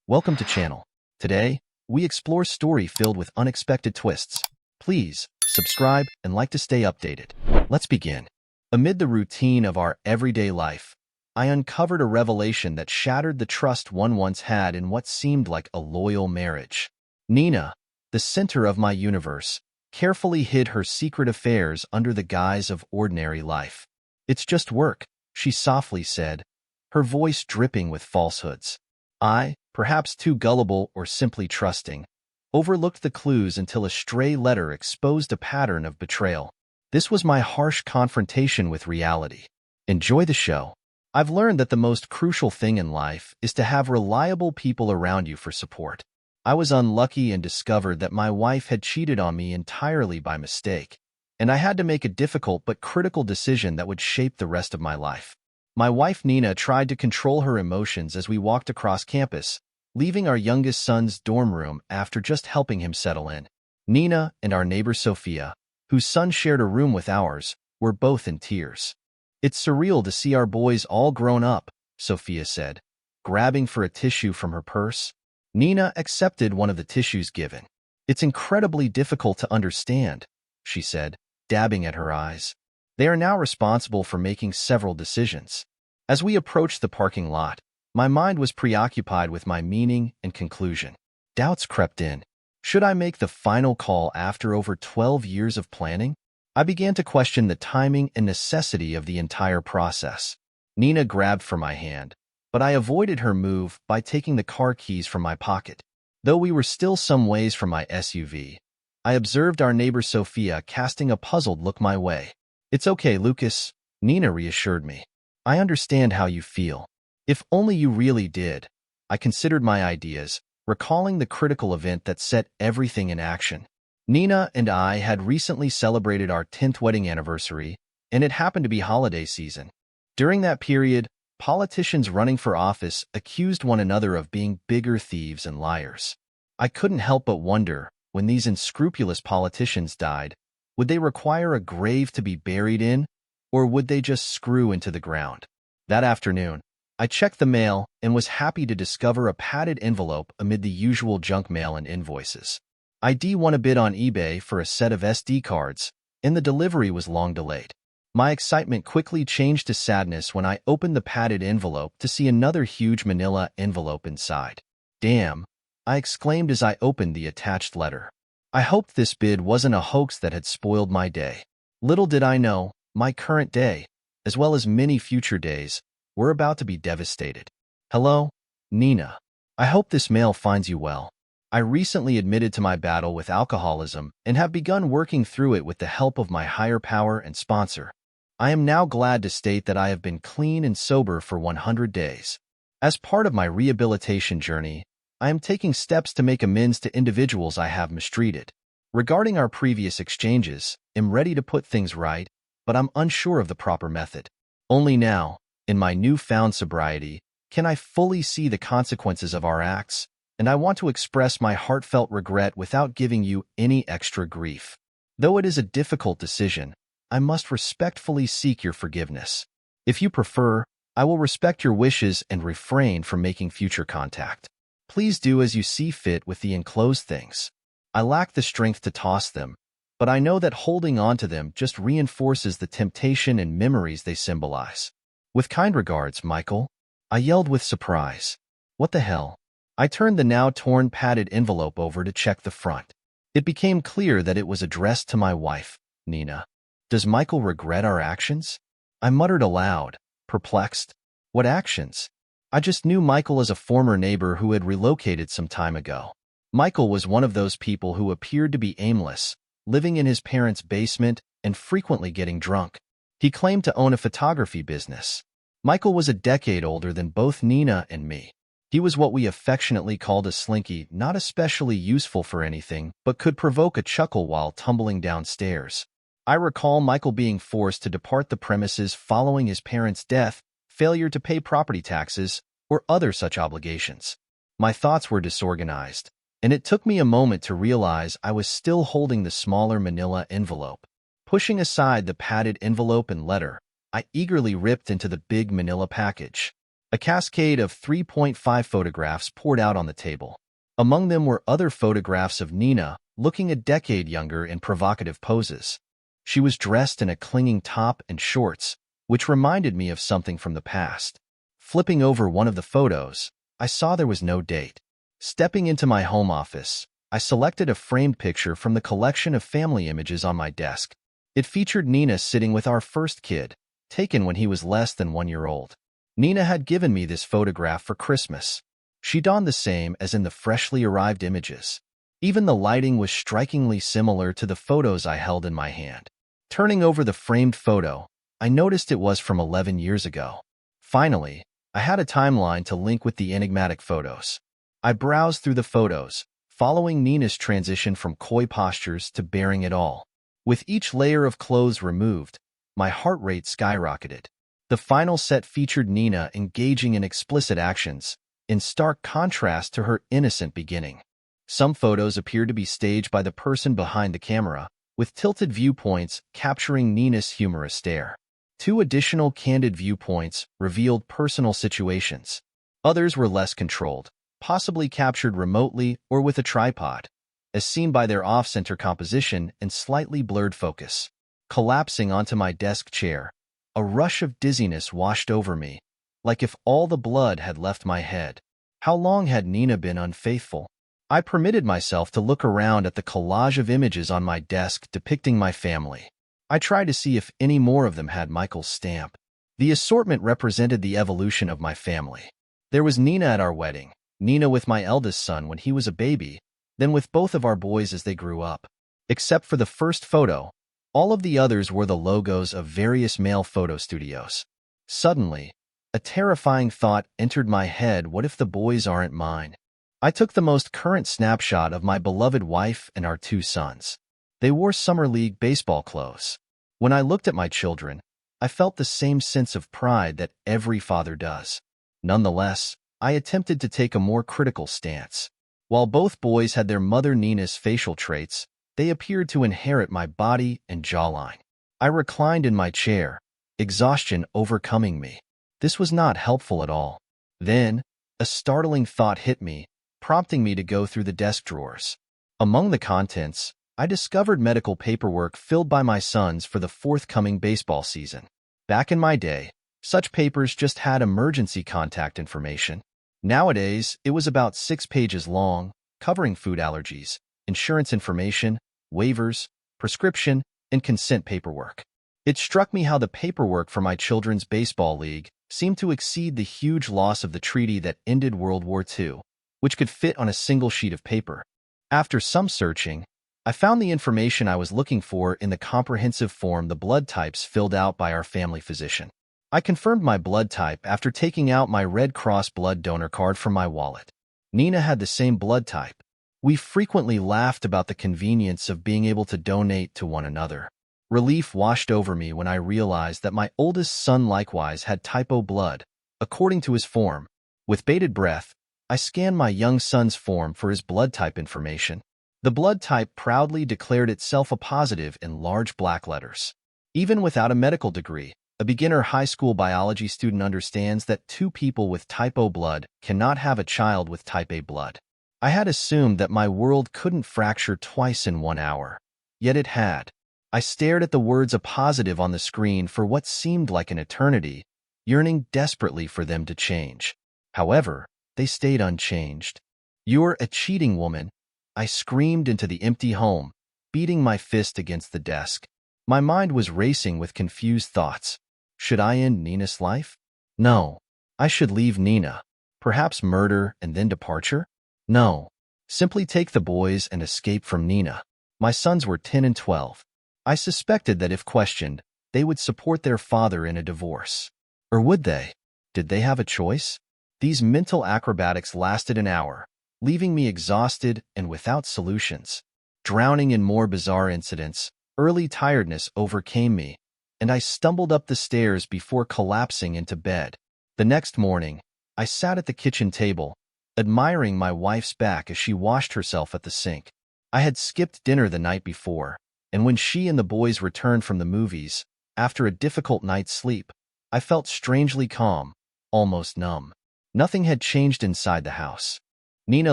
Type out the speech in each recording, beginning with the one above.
Welcome to channel. Today, we explore story filled with unexpected twists. Please, subscribe and like to stay updated. Let's begin. Amid the routine of our everyday life, I uncovered a revelation that shattered the trust one once had in what seemed like a loyal marriage. Nina, the center of my universe, carefully hid her secret affairs under the guise of ordinary life. "It's just work," she softly said, her voice dripping with falsehoods. I, perhaps too gullible or simply trusting, overlooked the clues until a stray letter exposed a pattern of betrayal. This was my harsh confrontation with reality. Enjoy the show. I've learned that the most crucial thing in life is to have reliable people around you for support. I was unlucky and discovered that my wife had cheated on me entirely by mistake, and I had to make a difficult but critical decision that would shape the rest of my life. My wife Nina tried to control her emotions as we walked across campus, leaving our youngest son's dorm room after just helping him settle in. Nina and our neighbor Sophia, whose son shared a room with ours, were both in tears. "It's surreal to see our boys all grown up," Sophia said, grabbing for a tissue from her purse. Nina accepted one of the tissues given. "It's incredibly difficult to understand," she said, dabbing at her eyes. "They are now responsible for making several decisions." As we approached the parking lot, my mind was preoccupied with my meaning and conclusion. Doubts crept in. Should I make the final call after over 12 years of planning? I began to question the timing and necessity of the entire process. Nina grabbed for my hand, but I avoided her move by taking the car keys from my pocket. Though we were still some ways from my SUV, I observed our neighbor Sophia casting a puzzled look my way. "It's okay, Lucas," Nina reassured me. "I understand how you feel. If only you really did." I considered my ideas, recalling the critical event that set everything in action. Nina and I had recently celebrated our 10th wedding anniversary, and it happened to be holiday season. During that period, politicians running for office accused one another of being bigger thieves and liars. I couldn't help but wonder, when these unscrupulous politicians died, would they require a grave to be buried in, or would they just screw into the ground? That afternoon, I checked the mail and was happy to discover a padded envelope amid the usual junk mail and invoices. I'd won a bid on eBay for a set of SD cards, and the delivery was long delayed. My excitement quickly changed to sadness when I opened the padded envelope to see another huge manila envelope inside. "Damn," I exclaimed as I opened the attached letter. I hoped this bid wasn't a hoax that had spoiled my day. Little did I know, my current day, as well as many future days, were about to be devastated. "Hello, Nina. I hope this mail finds you well. I recently admitted to my battle with alcoholism and have begun working through it with the help of my higher power and sponsor. I am now glad to state that I have been clean and sober for 100 days. As part of my rehabilitation journey, I am taking steps to make amends to individuals I have mistreated. Regarding our previous exchanges, I'm ready to put things right, but I'm unsure of the proper method. Only now, in my newfound sobriety, can I fully see the consequences of our acts, and I want to express my heartfelt regret without giving you any extra grief. Though it is a difficult decision, I must respectfully seek your forgiveness. If you prefer, I will respect your wishes and refrain from making future contact. Please do as you see fit with the enclosed things. I lack the strength to toss them, but I know that holding on to them just reinforces the temptation and memories they symbolize. With kind regards, Michael," I yelled with surprise. "What the hell?" I turned the now torn padded envelope over to check the front. It became clear that it was addressed to my wife, Nina. "Does Michael regret our actions?" I muttered aloud, perplexed. "What actions?" I just knew Michael as a former neighbor who had relocated some time ago. Michael was one of those people who appeared to be aimless, living in his parents' basement and frequently getting drunk. He claimed to own a photography business. Michael was a decade older than both Nina and me. He was what we affectionately called a slinky, not especially useful for anything, but could provoke a chuckle while tumbling downstairs. I recall Michael being forced to depart the premises following his parents' death, failure to pay property taxes, or other such obligations. My thoughts were disorganized, and it took me a moment to realize I was still holding the smaller manila envelope. Pushing aside the padded envelope and letter, I eagerly ripped into the big manila package. A cascade of 3.5 photographs poured out on the table. Among them were other photographs of Nina, looking a decade younger in provocative poses. She was dressed in a clinging top and shorts, which reminded me of something from the past. Flipping over one of the photos, I saw there was no date. Stepping into my home office, I selected a framed picture from the collection of family images on my desk. It featured Nina sitting with our first kid, taken when he was less than 1 year old. Nina had given me this photograph for Christmas. She donned the same as in the freshly arrived images. Even the lighting was strikingly similar to the photos I held in my hand. Turning over the framed photo, I noticed it was from 11 years ago. Finally, I had a timeline to link with the enigmatic photos. I browsed through the photos, following Nina's transition from coy postures to bearing it all. With each layer of clothes removed, my heart rate skyrocketed. The final set featured Nina engaging in explicit actions, in stark contrast to her innocent beginning. Some photos appeared to be staged by the person behind the camera, with tilted viewpoints capturing Nina's humorous stare. 2 additional candid viewpoints revealed personal situations. Others were less controlled, possibly captured remotely or with a tripod, as seen by their off-center composition and slightly blurred focus. Collapsing onto my desk chair, a rush of dizziness washed over me, like if all the blood had left my head. How long had Nina been unfaithful? I permitted myself to look around at the collage of images on my desk depicting my family. I tried to see if any more of them had Michael's stamp. The assortment represented the evolution of my family. There was Nina at our wedding, Nina with my eldest son when he was a baby, then with both of our boys as they grew up. Except for the first photo, all of the others were the logos of various male photo studios. Suddenly, a terrifying thought entered my head: what if the boys aren't mine? I took the most current snapshot of my beloved wife and our 2 sons. They wore summer league baseball clothes. When I looked at my children, I felt the same sense of pride that every father does. Nonetheless, I attempted to take a more critical stance. While both boys had their mother Nina's facial traits, they appeared to inherit my body and jawline. I reclined in my chair, exhaustion overcoming me. This was not helpful at all. Then, a startling thought hit me, prompting me to go through the desk drawers. Among the contents, I discovered medical paperwork filled by my sons for the forthcoming baseball season. Back in my day, such papers just had emergency contact information. Nowadays, it was about 6 pages long, covering food allergies, insurance information, waivers, prescription, and consent paperwork. It struck me how the paperwork for my children's baseball league seemed to exceed the huge loss of the treaty that ended World War II, which could fit on a single sheet of paper. After some searching, I found the information I was looking for in the comprehensive form the blood types filled out by our family physician. I confirmed my blood type after taking out my Red Cross blood donor card from my wallet. Nina had the same blood type. We frequently laughed about the convenience of being able to donate to one another. Relief washed over me when I realized that my oldest son likewise had type O blood, according to his form. With bated breath, I scanned my young son's form for his blood type information. The blood type proudly declared itself a positive in large black letters. Even without a medical degree, a beginner high school biology student understands that 2 people with type O blood cannot have a child with type A blood. I had assumed that my world couldn't fracture twice in 1 hour. Yet it had. I stared at the words "a positive" on the screen for what seemed like an eternity, yearning desperately for them to change. However, they stayed unchanged. "You're a cheating woman," I screamed into the empty home, beating my fist against the desk. My mind was racing with confused thoughts. Should I end Nina's life? No. I should leave Nina. Perhaps murder and then departure? No. Simply take the boys and escape from Nina. My sons were 10 and 12. I suspected that if questioned, they would support their father in a divorce. Or would they? Did they have a choice? These mental acrobatics lasted an hour, leaving me exhausted and without solutions. Drowning in more bizarre incidents, early tiredness overcame me, and I stumbled up the stairs before collapsing into bed. The next morning, I sat at the kitchen table, admiring my wife's back as she washed herself at the sink. I had skipped dinner the night before, and when she and the boys returned from the movies, after a difficult night's sleep, I felt strangely calm, almost numb. Nothing had changed inside the house. Nina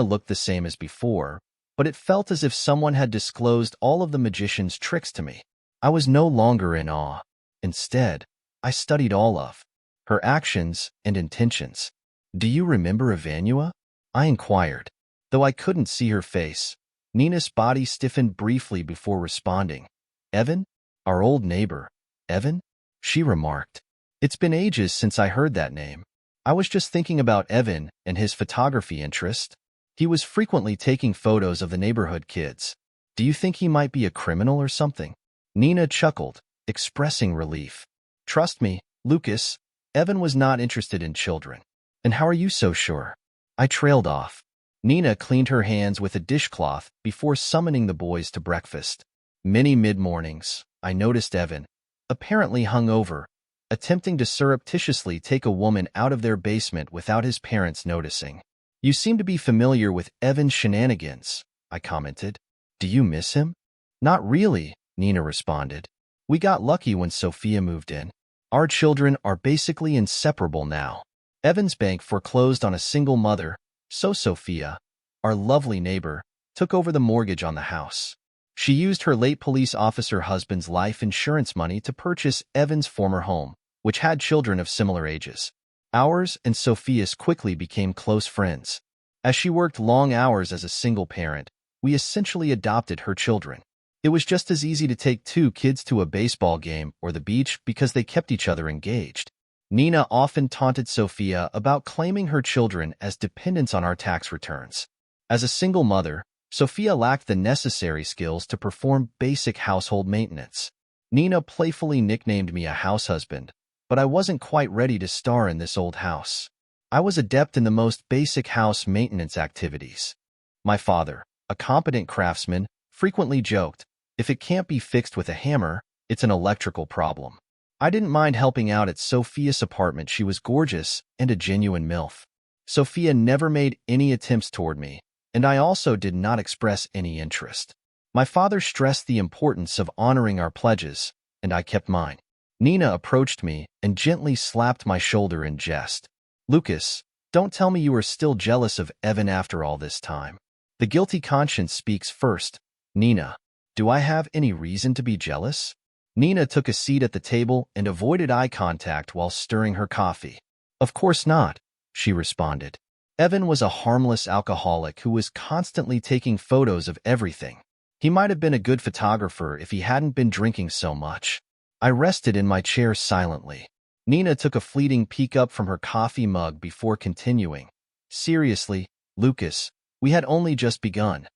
looked the same as before, but it felt as if someone had disclosed all of the magician's tricks to me. I was no longer in awe. Instead, I studied all of her actions and intentions. "Do you remember Evanua?" I inquired. Though I couldn't see her face, Nina's body stiffened briefly before responding. "Evan? Our old neighbor, Evan?" she remarked. "It's been ages since I heard that name. I was just thinking about Evan and his photography interest. He was frequently taking photos of the neighborhood kids. Do you think he might be a criminal or something?" Nina chuckled, expressing relief. "Trust me, Lucas, Evan was not interested in children." "And how are you so sure?" I trailed off. Nina cleaned her hands with a dishcloth before summoning the boys to breakfast. Many mid-mornings, I noticed Evan, apparently hungover, attempting to surreptitiously take a woman out of their basement without his parents noticing. "You seem to be familiar with Evan's shenanigans," I commented. "Do you miss him?" "Not really," Nina responded. "We got lucky when Sophia moved in. Our children are basically inseparable now. Evan's bank foreclosed on a single mother, so Sophia, our lovely neighbor, took over the mortgage on the house. She used her late police officer husband's life insurance money to purchase Evan's former home, which had children of similar ages. Ours and Sophia's quickly became close friends. As she worked long hours as a single parent, we essentially adopted her children. It was just as easy to take two kids to a baseball game or the beach because they kept each other engaged." Nina often taunted Sophia about claiming her children as dependents on our tax returns. As a single mother, Sophia lacked the necessary skills to perform basic household maintenance. Nina playfully nicknamed me a house husband, but I wasn't quite ready to star in this old house. I was adept in the most basic house maintenance activities. My father, a competent craftsman, frequently joked, "If it can't be fixed with a hammer, it's an electrical problem." I didn't mind helping out at Sophia's apartment. She was gorgeous and a genuine MILF. Sophia never made any attempts toward me, and I also did not express any interest. My father stressed the importance of honoring our pledges, and I kept mine. Nina approached me and gently slapped my shoulder in jest. "Lucas, don't tell me you are still jealous of Evan after all this time. The guilty conscience speaks first." "Nina, do I have any reason to be jealous?" Nina took a seat at the table and avoided eye contact while stirring her coffee. "Of course not," she responded. "Evan was a harmless alcoholic who was constantly taking photos of everything. He might have been a good photographer if he hadn't been drinking so much." I rested in my chair silently. Nina took a fleeting peek up from her coffee mug before continuing. "Seriously, Lucas, we had only just begun.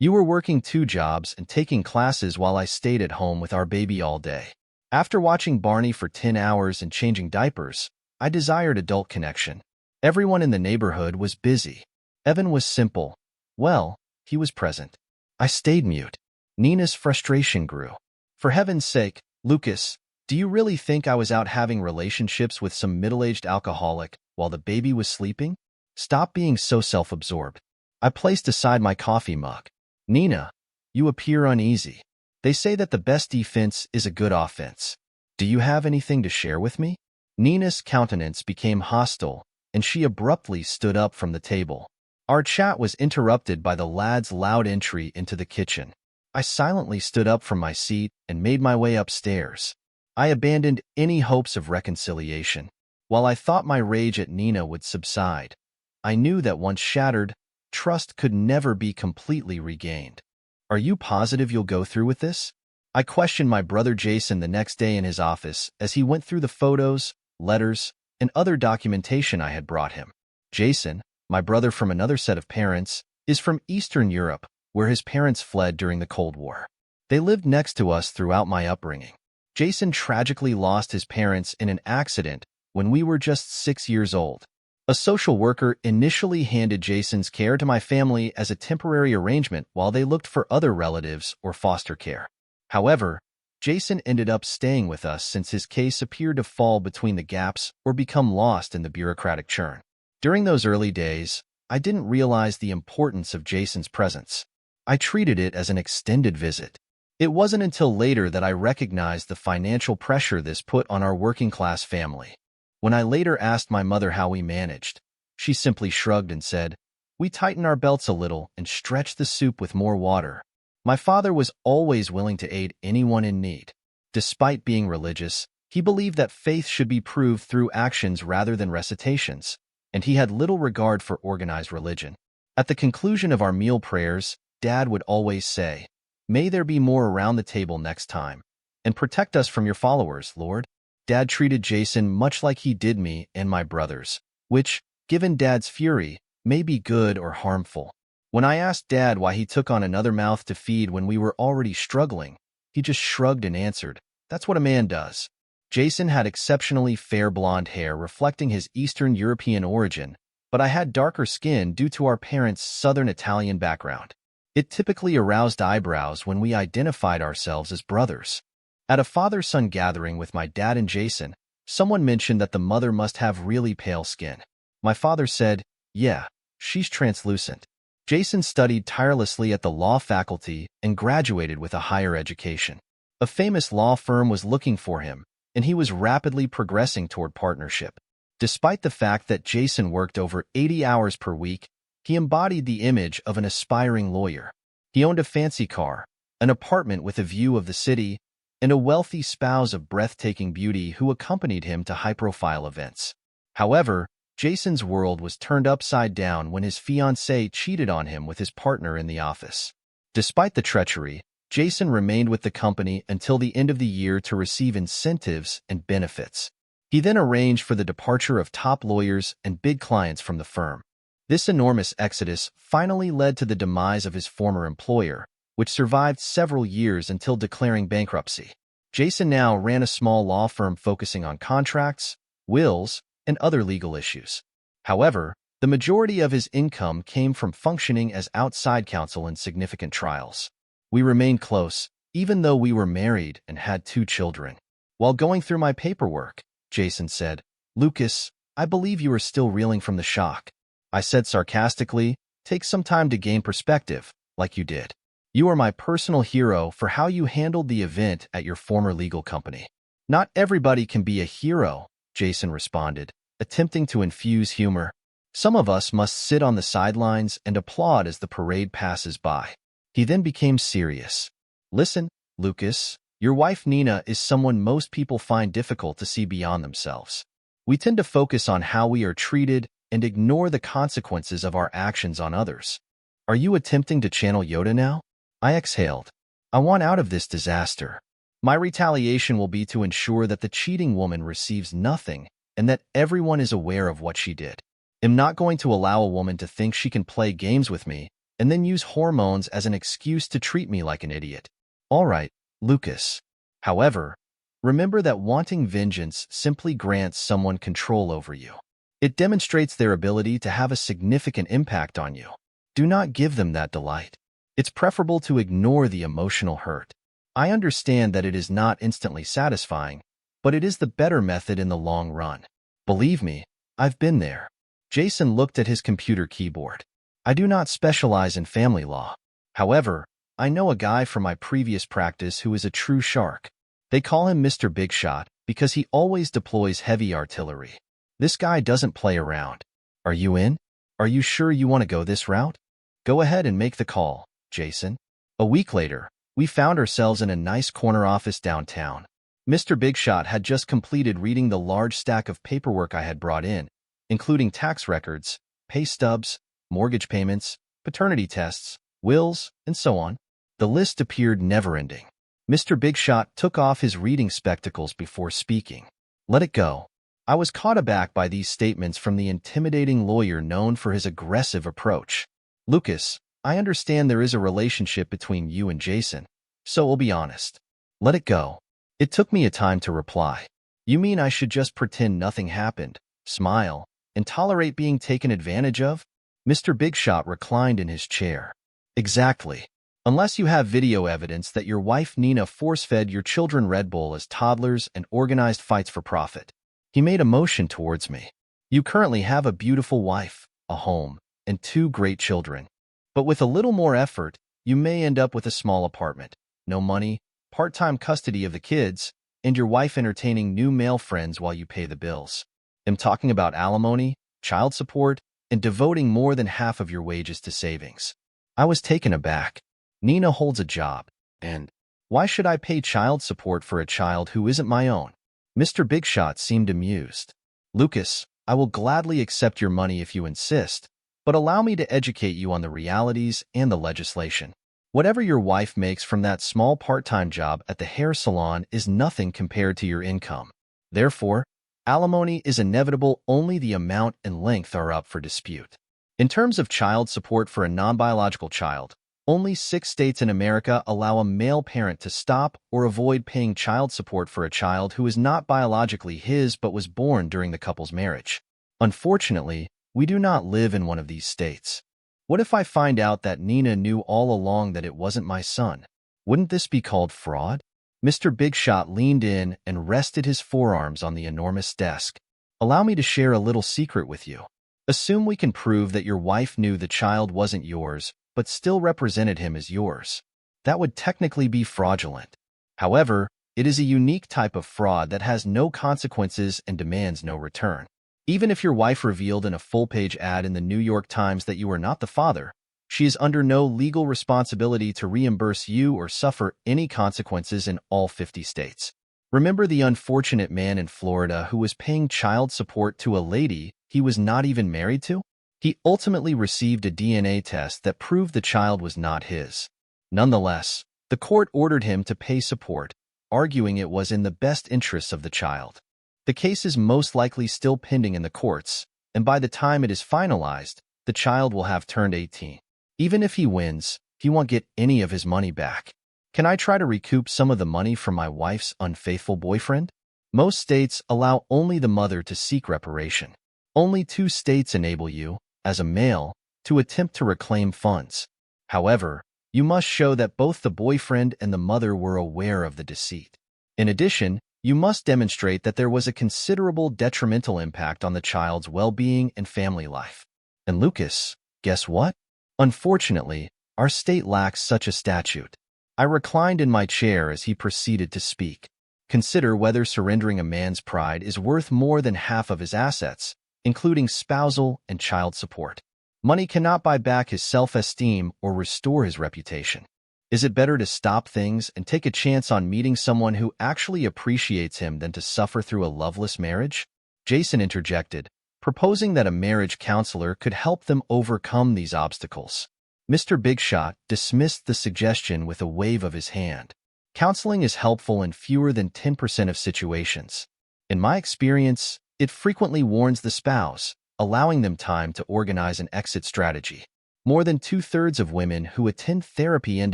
You were working 2 jobs and taking classes while I stayed at home with our baby all day. After watching Barney for 10 hours and changing diapers, I desired adult connection. Everyone in the neighborhood was busy. Evan was simple. Well, he was present." I stayed mute. Nina's frustration grew. "For heaven's sake, Lucas, do you really think I was out having relationships with some middle-aged alcoholic while the baby was sleeping? Stop being so self-absorbed." I placed aside my coffee mug. "Nina, you appear uneasy. They say that the best defense is a good offense. Do you have anything to share with me?" Nina's countenance became hostile, and she abruptly stood up from the table. Our chat was interrupted by the lad's loud entry into the kitchen. I silently stood up from my seat and made my way upstairs. I abandoned any hopes of reconciliation. While I thought my rage at Nina would subside, I knew that once shattered, trust could never be completely regained. "Are you positive you'll go through with this?" I questioned my brother Jason the next day in his office as he went through the photos, letters, and other documentation I had brought him. Jason, my brother from another set of parents, is from Eastern Europe, where his parents fled during the Cold War. They lived next to us throughout my upbringing. Jason tragically lost his parents in an accident when we were just 6 years old. A social worker initially handed Jason's care to my family as a temporary arrangement while they looked for other relatives or foster care. However, Jason ended up staying with us since his case appeared to fall between the gaps or become lost in the bureaucratic churn. During those early days, I didn't realize the importance of Jason's presence. I treated it as an extended visit. It wasn't until later that I recognized the financial pressure this put on our working-class family. When I later asked my mother how we managed, she simply shrugged and said, "We tighten our belts a little and stretch the soup with more water." My father was always willing to aid anyone in need. Despite being religious, he believed that faith should be proved through actions rather than recitations, and he had little regard for organized religion. At the conclusion of our meal prayers, Dad would always say, "May there be more around the table next time, and protect us from your followers, Lord." Dad treated Jason much like he did me and my brothers, which, given Dad's fury, may be good or harmful. When I asked Dad why he took on another mouth to feed when we were already struggling, he just shrugged and answered, "That's what a man does." Jason had exceptionally fair blonde hair reflecting his Eastern European origin, but I had darker skin due to our parents' Southern Italian background. It typically aroused eyebrows when we identified ourselves as brothers. At a father-son gathering with my dad and Jason, someone mentioned that the mother must have really pale skin. My father said, "Yeah, she's translucent." Jason studied tirelessly at the law faculty and graduated with a higher education. A famous law firm was looking for him, and he was rapidly progressing toward partnership. Despite the fact that Jason worked over 80 hours per week, he embodied the image of an aspiring lawyer. He owned a fancy car, an apartment with a view of the city, and a wealthy spouse of breathtaking beauty who accompanied him to high-profile events. However, Jason's world was turned upside down when his fiancée cheated on him with his partner in the office. Despite the treachery, Jason remained with the company until the end of the year to receive incentives and benefits. He then arranged for the departure of top lawyers and big clients from the firm. This enormous exodus finally led to the demise of his former employer, which survived several years until declaring bankruptcy. Jason now ran a small law firm focusing on contracts, wills, and other legal issues. However, the majority of his income came from functioning as outside counsel in significant trials. We remained close, even though we were married and had 2 children. While going through my paperwork, Jason said, "Lucas, I believe you are still reeling from the shock." I said sarcastically, "Take some time to gain perspective, like you did. You are my personal hero for how you handled the event at your former legal company." "Not everybody can be a hero," Jason responded, attempting to infuse humor. "Some of us must sit on the sidelines and applaud as the parade passes by." He then became serious. "Listen, Lucas, your wife Nina is someone most people find difficult to see beyond themselves. We tend to focus on how we are treated and ignore the consequences of our actions on others. Are you attempting to channel Yoda now?" I exhaled. "I want out of this disaster. My retaliation will be to ensure that the cheating woman receives nothing and that everyone is aware of what she did. I'm not going to allow a woman to think she can play games with me and then use hormones as an excuse to treat me like an idiot." "All right, Lucas. However, remember that wanting vengeance simply grants someone control over you. It demonstrates their ability to have a significant impact on you. Do not give them that delight. It's preferable to ignore the emotional hurt. I understand that it is not instantly satisfying, but it is the better method in the long run. Believe me, I've been there." Jason looked at his computer keyboard. "I do not specialize in family law. However, I know a guy from my previous practice who is a true shark. They call him Mr. Big Shot because he always deploys heavy artillery. This guy doesn't play around. Are you in? Are you sure you want to go this route? Go ahead and make the call, Jason." A week later, we found ourselves in a nice corner office downtown. Mr. Big Shot had just completed reading the large stack of paperwork I had brought in, including tax records, pay stubs, mortgage payments, paternity tests, wills, and so on. The list appeared never-ending. Mr. Big Shot took off his reading spectacles before speaking. "Let it go." I was caught aback by these statements from the intimidating lawyer known for his aggressive approach. "Lucas, I understand there is a relationship between you and Jason, so we'll be honest. Let it go." It took me a time to reply. "You mean I should just pretend nothing happened, smile, and tolerate being taken advantage of?" Mr. Big Shot reclined in his chair. "Exactly. Unless you have video evidence that your wife Nina force-fed your children Red Bull as toddlers and organized fights for profit." He made a motion towards me. "You currently have a beautiful wife, a home, and 2 great children. But with a little more effort, you may end up with a small apartment, no money, part-time custody of the kids, and your wife entertaining new male friends while you pay the bills. am talking about alimony, child support, and devoting more than half of your wages to savings. I was taken aback. Nina holds a job, and why should I pay child support for a child who isn't my own? Mr. Big Shot seemed amused. Lucas, I will gladly accept your money if you insist, but allow me to educate you on the realities and the legislation. Whatever your wife makes from that small part-time job at the hair salon is nothing compared to your income. Therefore, alimony is inevitable. Only the amount and length are up for dispute. In terms of child support for a non-biological child, only 6 states in America allow a male parent to stop or avoid paying child support for a child who is not biologically his but was born during the couple's marriage. Unfortunately, we do not live in one of these states. What if I find out that Nina knew all along that it wasn't my son? Wouldn't this be called fraud? Mr. Big Shot leaned in and rested his forearms on the enormous desk. Allow me to share a little secret with you. Assume we can prove that your wife knew the child wasn't yours, but still represented him as yours. That would technically be fraudulent. However, it is a unique type of fraud that has no consequences and demands no return. Even if your wife revealed in a full-page ad in the New York Times that you are not the father, she is under no legal responsibility to reimburse you or suffer any consequences in all 50 states. Remember the unfortunate man in Florida who was paying child support to a lady he was not even married to? He ultimately received a DNA test that proved the child was not his. Nonetheless, the court ordered him to pay support, arguing it was in the best interests of the child. The case is most likely still pending in the courts, and by the time it is finalized, the child will have turned 18. Even if he wins, he won't get any of his money back. Can I try to recoup some of the money from my wife's unfaithful boyfriend? Most states allow only the mother to seek reparation. Only 2 states enable you, as a male, to attempt to reclaim funds. However, you must show that both the boyfriend and the mother were aware of the deceit. In addition, you must demonstrate that there was a considerable detrimental impact on the child's well-being and family life. And Lucas, guess what? Unfortunately, our state lacks such a statute. I reclined in my chair as he proceeded to speak. Consider whether surrendering a man's pride is worth more than half of his assets, including spousal and child support. Money cannot buy back his self-esteem or restore his reputation. Is it better to stop things and take a chance on meeting someone who actually appreciates him than to suffer through a loveless marriage? Jason interjected, proposing that a marriage counselor could help them overcome these obstacles. Mr. Big Shot dismissed the suggestion with a wave of his hand. Counseling is helpful in fewer than 10% of situations. In my experience, it frequently warns the spouse, allowing them time to organize an exit strategy. More than 2/3 of women who attend therapy end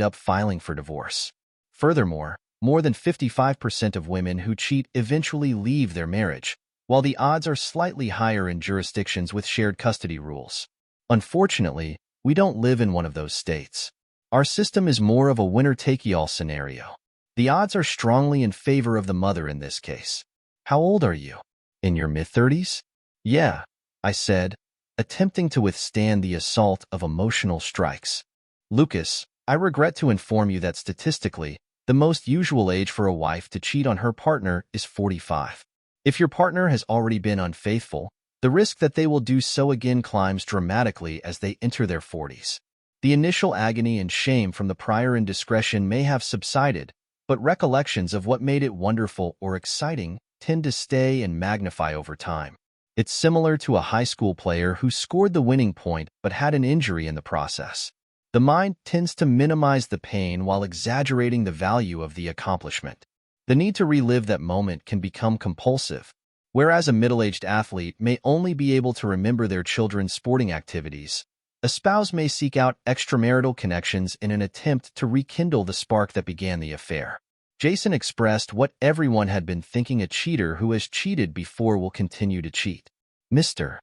up filing for divorce. Furthermore, more than 55% of women who cheat eventually leave their marriage, while the odds are slightly higher in jurisdictions with shared custody rules. Unfortunately, we don't live in one of those states. Our system is more of a winner-take-all scenario. The odds are strongly in favor of the mother in this case. How old are you? In your mid-30s? Yeah, I said, attempting to withstand the assault of emotional strikes. Lucas, I regret to inform you that statistically, the most usual age for a wife to cheat on her partner is 45. If your partner has already been unfaithful, the risk that they will do so again climbs dramatically as they enter their 40s. The initial agony and shame from the prior indiscretion may have subsided, but recollections of what made it wonderful or exciting tend to stay and magnify over time. It's similar to a high school player who scored the winning point but had an injury in the process. The mind tends to minimize the pain while exaggerating the value of the accomplishment. The need to relive that moment can become compulsive, whereas a middle-aged athlete may only be able to remember their children's sporting activities. A spouse may seek out extramarital connections in an attempt to rekindle the spark that began the affair. Jason expressed what everyone had been thinking: a cheater who has cheated before will continue to cheat. Mr.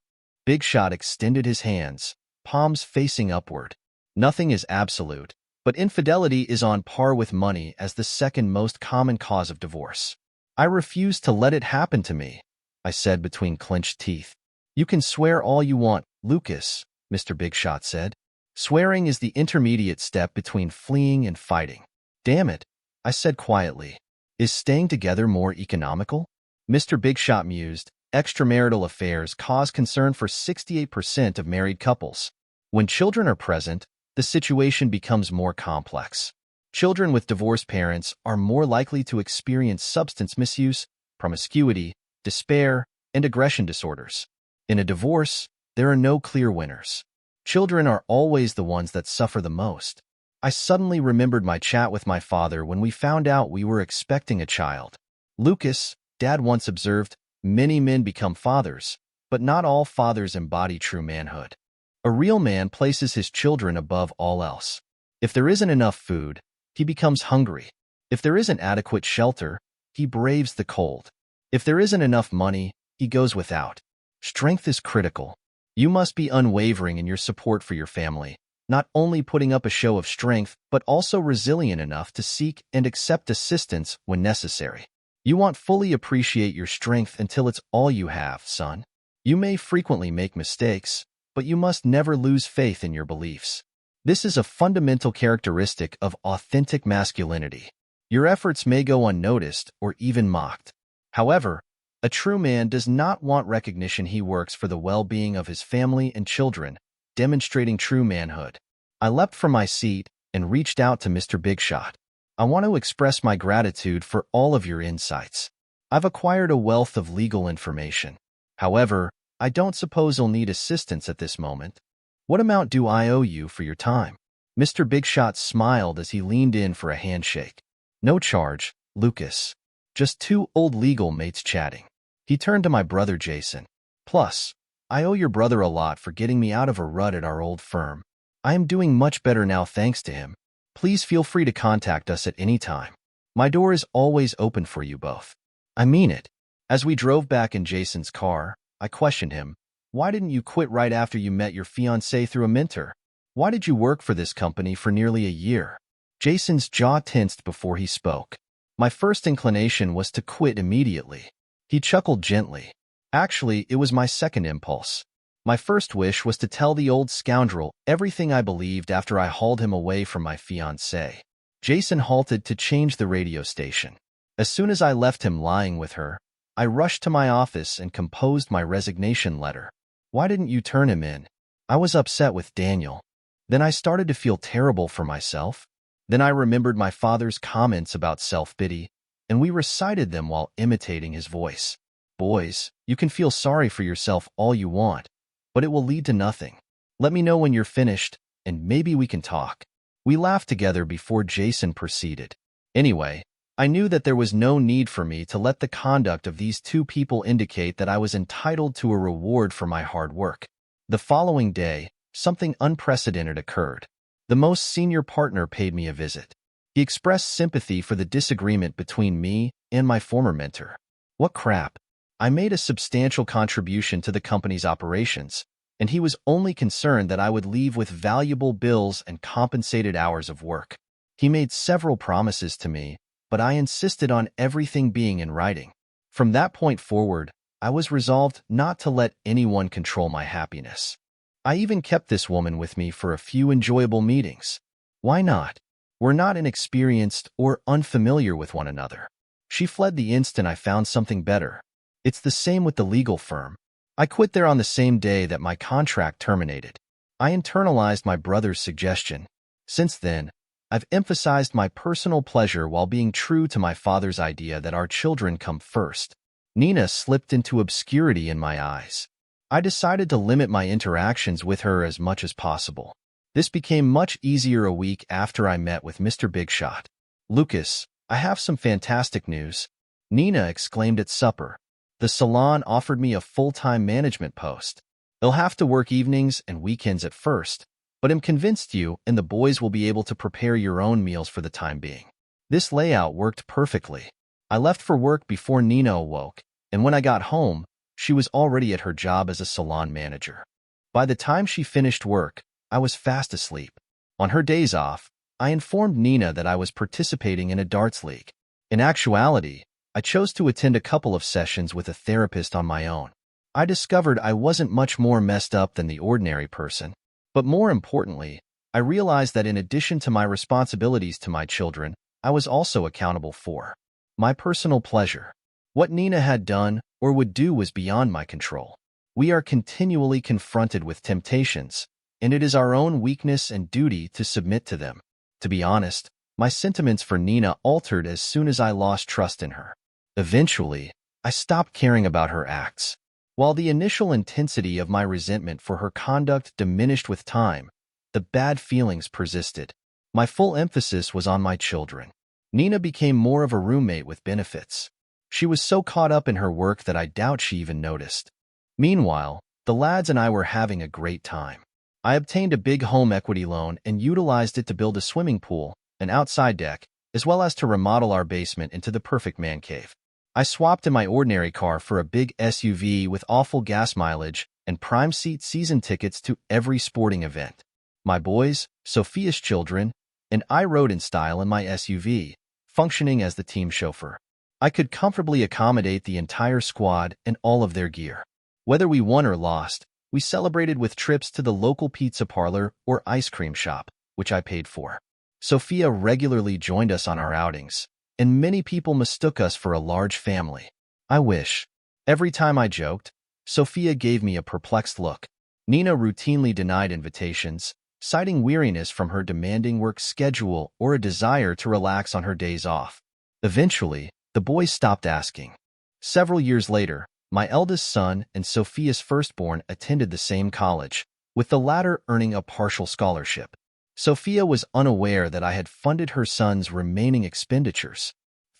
Big Shot extended his hands, palms facing upward. Nothing is absolute, but infidelity is on par with money as the second most common cause of divorce. I refuse to let it happen to me, I said between clenched teeth. You can swear all you want, Lucas, Mr. Big Shot said. Swearing is the intermediate step between fleeing and fighting. Damn it, I said quietly. Is staying together more economical? Mr. Big Shot mused, extramarital affairs cause concern for 68% of married couples. When children are present, the situation becomes more complex. Children with divorced parents are more likely to experience substance misuse, promiscuity, despair, and aggression disorders. In a divorce, there are no clear winners. Children are always the ones that suffer the most. I suddenly remembered my chat with my father when we found out we were expecting a child. Lucas, Dad once observed, many men become fathers, but not all fathers embody true manhood. A real man places his children above all else. If there isn't enough food, he becomes hungry. If there isn't adequate shelter, he braves the cold. If there isn't enough money, he goes without. Strength is critical. You must be unwavering in your support for your family, not only putting up a show of strength, but also resilient enough to seek and accept assistance when necessary. You won't fully appreciate your strength until it's all you have, son. You may frequently make mistakes, but you must never lose faith in your beliefs. This is a fundamental characteristic of authentic masculinity. Your efforts may go unnoticed or even mocked. However, a true man does not want recognition. He works for the well-being of his family and children, demonstrating true manhood. I leapt from my seat and reached out to Mr. Bigshot. I want to express my gratitude for all of your insights. I've acquired a wealth of legal information. However, I don't suppose you'll need assistance at this moment. What amount do I owe you for your time? Mr. Bigshot smiled as he leaned in for a handshake. No charge, Lucas. Just two old legal mates chatting. He turned to my brother Jason. Plus, I owe your brother a lot for getting me out of a rut at our old firm. I am doing much better now thanks to him. Please feel free to contact us at any time. My door is always open for you both. I mean it. As we drove back in Jason's car, I questioned him. Why didn't you quit right after you met your fiancée through a mentor? Why did you work for this company for nearly a year? Jason's jaw tensed before he spoke. My first inclination was to quit immediately. He chuckled gently. Actually, it was my second impulse. My first wish was to tell the old scoundrel everything I believed after I hauled him away from my fiancée. Jason halted to change the radio station. As soon as I left him lying with her, I rushed to my office and composed my resignation letter. Why didn't you turn him in? I was upset with Daniel. Then I started to feel terrible for myself. Then I remembered my father's comments about self-pity, and we recited them while imitating his voice. Boys, you can feel sorry for yourself all you want, but it will lead to nothing. Let me know when you're finished, and maybe we can talk. We laughed together before Jason proceeded. Anyway, I knew that there was no need for me to let the conduct of these two people indicate that I was entitled to a reward for my hard work. The following day, something unprecedented occurred. The most senior partner paid me a visit. He expressed sympathy for the disagreement between me and my former mentor. What crap. I made a substantial contribution to the company's operations, and he was only concerned that I would leave with valuable bills and compensated hours of work. He made several promises to me, but I insisted on everything being in writing. From that point forward, I was resolved not to let anyone control my happiness. I even kept this woman with me for a few enjoyable meetings. Why not? We're not inexperienced or unfamiliar with one another. She fled the instant I found something better. It's the same with the legal firm. I quit there on the same day that my contract terminated. I internalized my brother's suggestion. Since then, I've emphasized my personal pleasure while being true to my father's idea that our children come first. Nina slipped into obscurity in my eyes. I decided to limit my interactions with her as much as possible. This became much easier a week after I met with Mr. Bigshot. Lucas, I have some fantastic news. Nina exclaimed at supper. The salon offered me a full-time management post. They'll have to work evenings and weekends at first, but I'm convinced you and the boys will be able to prepare your own meals for the time being. This layout worked perfectly. I left for work before Nina awoke, and when I got home, she was already at her job as a salon manager. By the time she finished work, I was fast asleep. On her days off, I informed Nina that I was participating in a darts league. In actuality, I chose to attend a couple of sessions with a therapist on my own. I discovered I wasn't much more messed up than the ordinary person. But more importantly, I realized that in addition to my responsibilities to my children, I was also accountable for my personal pleasure. What Nina had done, or would do was beyond my control. We are continually confronted with temptations, and it is our own weakness and duty to submit to them. To be honest, my sentiments for Nina altered as soon as I lost trust in her. Eventually, I stopped caring about her acts. While the initial intensity of my resentment for her conduct diminished with time, the bad feelings persisted. My full emphasis was on my children. Nina became more of a roommate with benefits. She was so caught up in her work that I doubt she even noticed. Meanwhile, the lads and I were having a great time. I obtained a big home equity loan and utilized it to build a swimming pool, an outside deck, as well as to remodel our basement into the perfect man cave. I swapped in my ordinary car for a big SUV with awful gas mileage and prime seat season tickets to every sporting event. My boys, Sophia's children, and I rode in style in my SUV, functioning as the team chauffeur. I could comfortably accommodate the entire squad and all of their gear. Whether we won or lost, we celebrated with trips to the local pizza parlor or ice cream shop, which I paid for. Sophia regularly joined us on our outings, and many people mistook us for a large family. I wish. Every time I joked, Sophia gave me a perplexed look. Nina routinely denied invitations, citing weariness from her demanding work schedule or a desire to relax on her days off. Eventually, the boys stopped asking. Several years later, my eldest son and Sophia's firstborn attended the same college, with the latter earning a partial scholarship. Sophia was unaware that I had funded her son's remaining expenditures.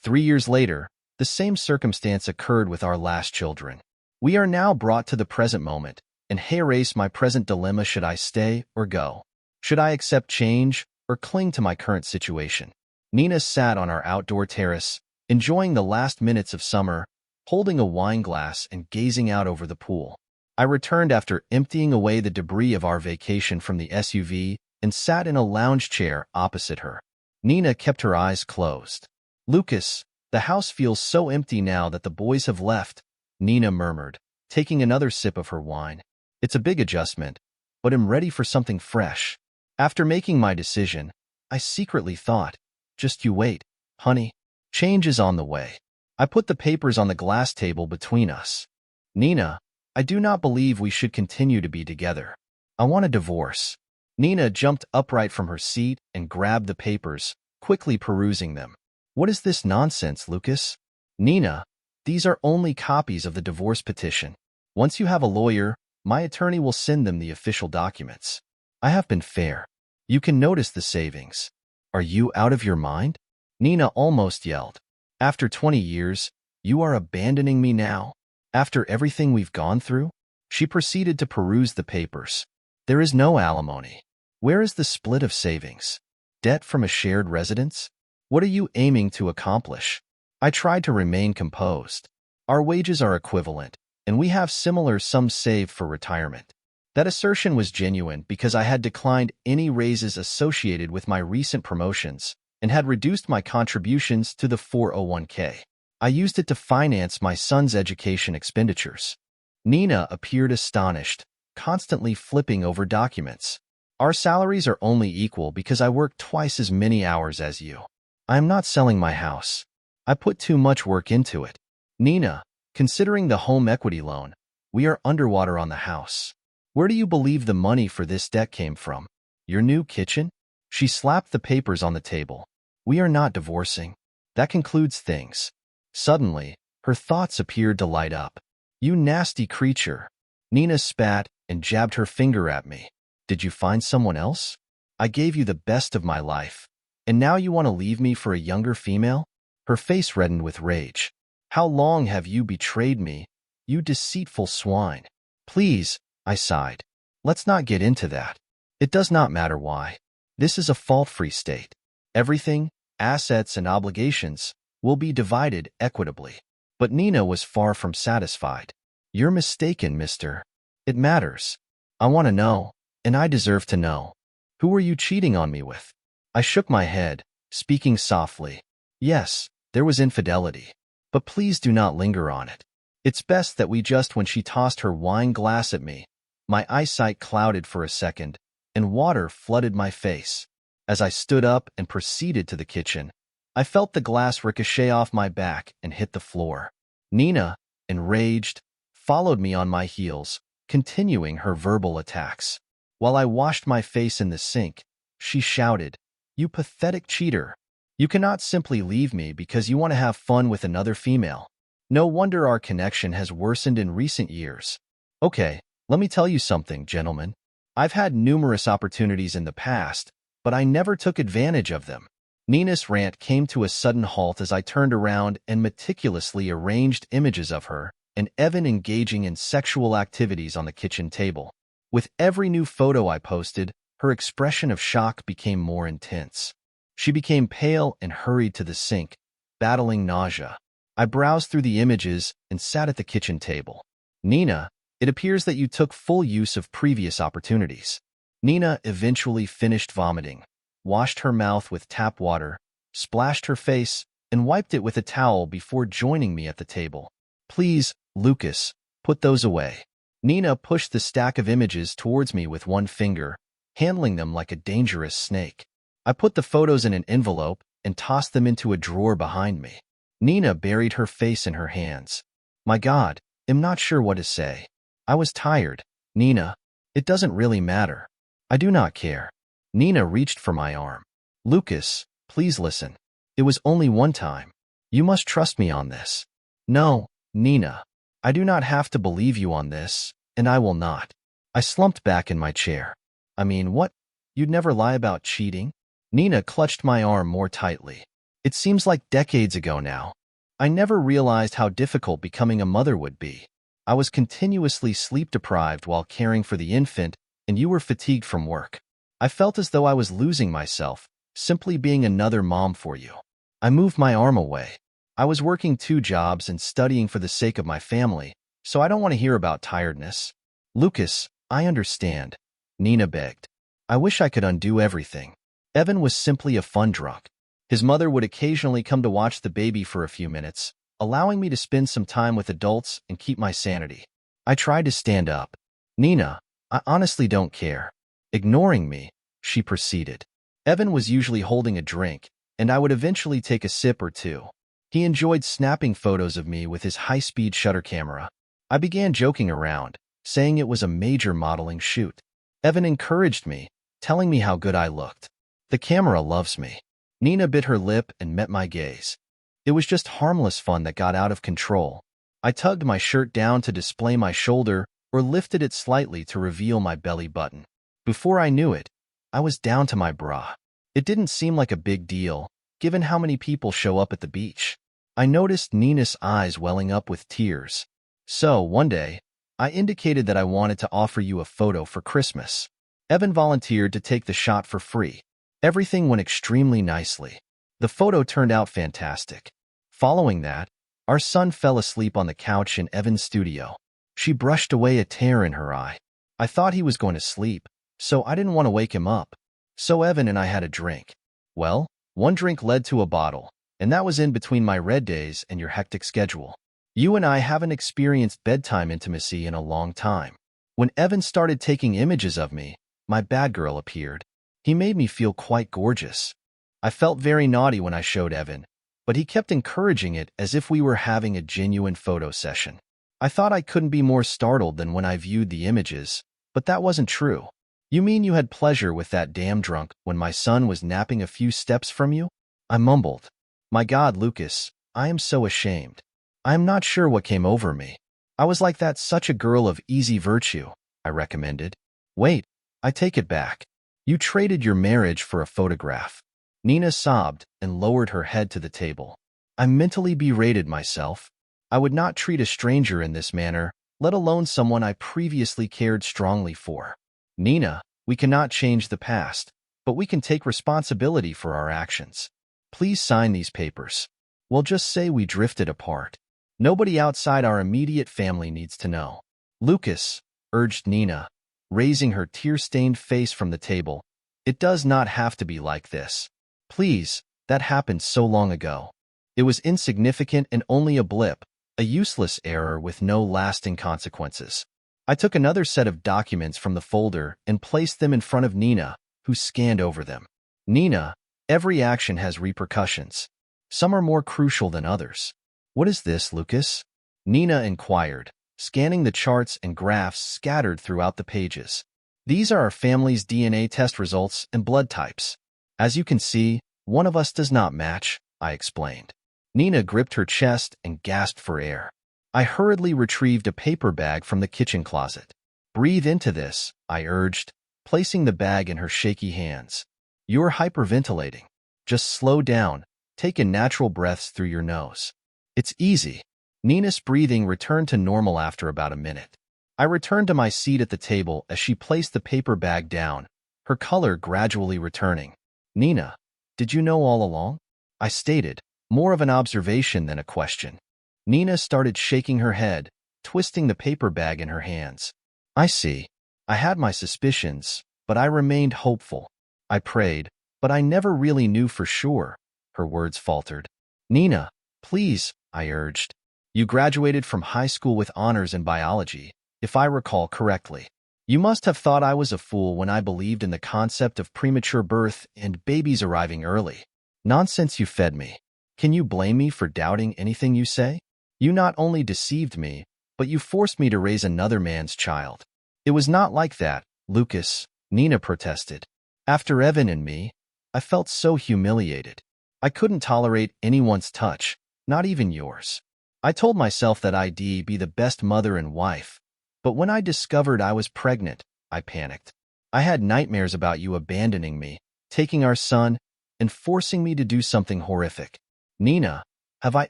3 years later, the same circumstance occurred with our last children. We are now brought to the present moment, and here race my present dilemma: should I stay or go? Should I accept change or cling to my current situation? Nina sat on our outdoor terrace, enjoying the last minutes of summer, holding a wine glass and gazing out over the pool. I returned after emptying away the debris of our vacation from the SUV and sat in a lounge chair opposite her. Nina kept her eyes closed. "Lucas, the house feels so empty now that the boys have left," Nina murmured, taking another sip of her wine. "It's a big adjustment, but I'm ready for something fresh." After making my decision, I secretly thought, "Just you wait, honey. Change is on the way." I put the papers on the glass table between us. "Nina, I do not believe we should continue to be together. I want a divorce." Nina jumped upright from her seat and grabbed the papers, quickly perusing them. "What is this nonsense, Lucas?" "Nina, these are only copies of the divorce petition. Once you have a lawyer, my attorney will send them the official documents. I have been fair. You can notice the savings." "Are you out of your mind?" Nina almost yelled. "After 20 years, you are abandoning me now? After everything we've gone through?" She proceeded to peruse the papers. "There is no alimony. Where is the split of savings? Debt from a shared residence? What are you aiming to accomplish?" I tried to remain composed. "Our wages are equivalent, and we have similar sums saved for retirement." That assertion was genuine because I had declined any raises associated with my recent promotions and had reduced my contributions to the 401k. I used it to finance my son's education expenditures. Nina appeared astonished, constantly flipping over documents. "Our salaries are only equal because I work twice as many hours as you. I am not selling my house. I put too much work into it. Nina, considering the home equity loan, we are underwater on the house. Where do you believe the money for this debt came from? Your new kitchen?" She slapped the papers on the table. "We are not divorcing. That concludes things." Suddenly, her thoughts appeared to light up. "You nasty creature." Nina spat and jabbed her finger at me. "Did you find someone else? I gave you the best of my life, and now you want to leave me for a younger female?" Her face reddened with rage. "How long have you betrayed me, you deceitful swine?" "Please," I sighed. "Let's not get into that. It does not matter why. This is a fault-free state. Everything, assets and obligations, will be divided equitably." But Nina was far from satisfied. "You're mistaken, mister. It matters. I want to know, and I deserve to know. Who were you cheating on me with?" I shook my head, speaking softly. "Yes, there was infidelity. But please do not linger on it. It's best that we just..." When she tossed her wine glass at me, my eyesight clouded for a second, and water flooded my face. As I stood up and proceeded to the kitchen, I felt the glass ricochet off my back and hit the floor. "Nina, enraged, followed me on my heels, continuing her verbal attacks. While I washed my face in the sink, she shouted, "You pathetic cheater! You cannot simply leave me because you want to have fun with another female. No wonder our connection has worsened in recent years. Okay, let me tell you something, gentlemen. I've had numerous opportunities in the past, but I never took advantage of them." Nina's rant came to a sudden halt as I turned around and meticulously arranged images of her and Evan engaging in sexual activities on the kitchen table. With every new photo I posted, her expression of shock became more intense. She became pale and hurried to the sink, battling nausea. I browsed through the images and sat at the kitchen table. "Nina, it appears that you took full use of previous opportunities." Nina eventually finished vomiting, washed her mouth with tap water, splashed her face, and wiped it with a towel before joining me at the table. "Please, Lucas, put those away." Nina pushed the stack of images towards me with one finger, handling them like a dangerous snake. I put the photos in an envelope and tossed them into a drawer behind me. Nina buried her face in her hands. "My God, I'm not sure what to say. I was tired." "Nina, it doesn't really matter. I do not care." Nina reached for my arm. "Lucas, please listen. It was only one time. You must trust me on this." "No, Nina. I do not have to believe you on this, and I will not." I slumped back in my chair. "I mean, what? You'd never lie about cheating?" Nina clutched my arm more tightly. "It seems like decades ago now. I never realized how difficult becoming a mother would be. I was continuously sleep-deprived while caring for the infant, and you were fatigued from work. I felt as though I was losing myself, simply being another mom for you." I moved my arm away. "I was working 2 jobs and studying for the sake of my family, so I don't want to hear about tiredness." "Lucas, I understand," Nina begged. "I wish I could undo everything." Evan was simply a fun drunk. His mother would occasionally come to watch the baby for a few minutes, allowing me to spend some time with adults and keep my sanity. I tried to stand up. "Nina, I honestly don't care." Ignoring me, she proceeded. Evan was usually holding a drink, and I would eventually take a sip or two. He enjoyed snapping photos of me with his high-speed shutter camera. I began joking around, saying it was a major modeling shoot. Evan encouraged me, telling me how good I looked. "The camera loves me." Nina bit her lip and met my gaze. It was just harmless fun that got out of control. I tugged my shirt down to display my shoulder or lifted it slightly to reveal my belly button. Before I knew it, I was down to my bra. It didn't seem like a big deal, given how many people show up at the beach. I noticed Nina's eyes welling up with tears. "So, one day, I indicated that I wanted to offer you a photo for Christmas. Evan volunteered to take the shot for free. Everything went extremely nicely. The photo turned out fantastic. Following that, our son fell asleep on the couch in Evan's studio. She brushed away a tear in her eye. I thought he was going to sleep, so I didn't want to wake him up. So Evan and I had a drink. Well, one drink led to a bottle, and that was in between my red days and your hectic schedule. You and I haven't experienced bedtime intimacy in a long time. When Evan started taking images of me, my bad girl appeared. He made me feel quite gorgeous. I felt very naughty when I showed Evan, but he kept encouraging it as if we were having a genuine photo session. I thought I couldn't be more startled than when I viewed the images, but that wasn't true. You mean you had pleasure with that damn drunk when my son was napping a few steps from you? I mumbled. My God, Lucas, I am so ashamed. I am not sure what came over me. I was like that such a girl of easy virtue, I recommended. Wait, I take it back. You traded your marriage for a photograph. Nina sobbed and lowered her head to the table. I mentally berated myself. I would not treat a stranger in this manner, let alone someone I previously cared strongly for. Nina, we cannot change the past, but we can take responsibility for our actions. Please sign these papers. We'll just say we drifted apart. Nobody outside our immediate family needs to know. Lucas, urged Nina, raising her tear-stained face from the table. It does not have to be like this. Please, that happened so long ago. It was insignificant and only a blip, a useless error with no lasting consequences. I took another set of documents from the folder and placed them in front of Nina, who scanned over them. Nina, every action has repercussions. Some are more crucial than others. What is this, Lucas? Nina inquired, scanning the charts and graphs scattered throughout the pages. These are our family's DNA test results and blood types. As you can see, one of us does not match, I explained. Nina gripped her chest and gasped for air. I hurriedly retrieved a paper bag from the kitchen closet. Breathe into this, I urged, placing the bag in her shaky hands. You're hyperventilating. Just slow down, take in natural breaths through your nose. It's easy. Nina's breathing returned to normal after about a minute. I returned to my seat at the table as she placed the paper bag down, her color gradually returning. Nina, did you know all along? I stated, more of an observation than a question. Nina started shaking her head, twisting the paper bag in her hands. I see. I had my suspicions, but I remained hopeful. I prayed, but I never really knew for sure, her words faltered. Nina, please, I urged. You graduated from high school with honors in biology, if I recall correctly. You must have thought I was a fool when I believed in the concept of premature birth and babies arriving early. Nonsense, you fed me. Can you blame me for doubting anything you say? You not only deceived me, but you forced me to raise another man's child. It was not like that, Lucas, Nina protested. After Evan and me, I felt so humiliated. I couldn't tolerate anyone's touch, not even yours. I told myself that I'd be the best mother and wife, but when I discovered I was pregnant, I panicked. I had nightmares about you abandoning me, taking our son, and forcing me to do something horrific. Nina, have I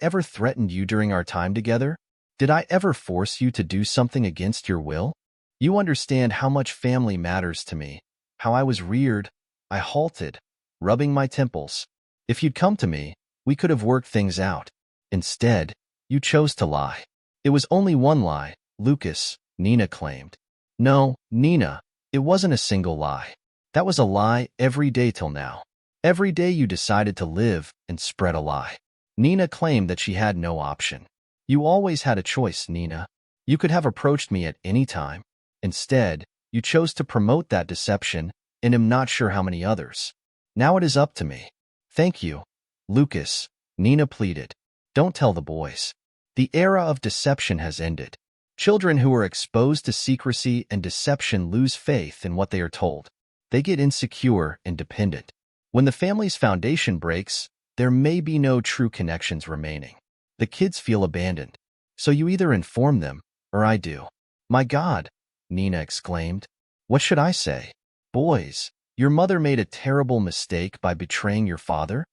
ever threatened you during our time together? Did I ever force you to do something against your will? You understand how much family matters to me, how I was reared. I halted, rubbing my temples. If you'd come to me, we could have worked things out. Instead, you chose to lie. It was only one lie, Lucas, Nina claimed. No, Nina, it wasn't a single lie. That was a lie every day till now. Every day you decided to live and spread a lie. Nina claimed that she had no option. You always had a choice, Nina. You could have approached me at any time. Instead, you chose to promote that deception, and am not sure how many others. Now it is up to me. Thank you, Lucas, Nina pleaded. Don't tell the boys. The era of deception has ended. Children who are exposed to secrecy and deception lose faith in what they are told. They get insecure and dependent. When the family's foundation breaks, there may be no true connections remaining. The kids feel abandoned. So you either inform them, or I do. My God, Nina exclaimed. What should I say? Boys, your mother made a terrible mistake by betraying your father?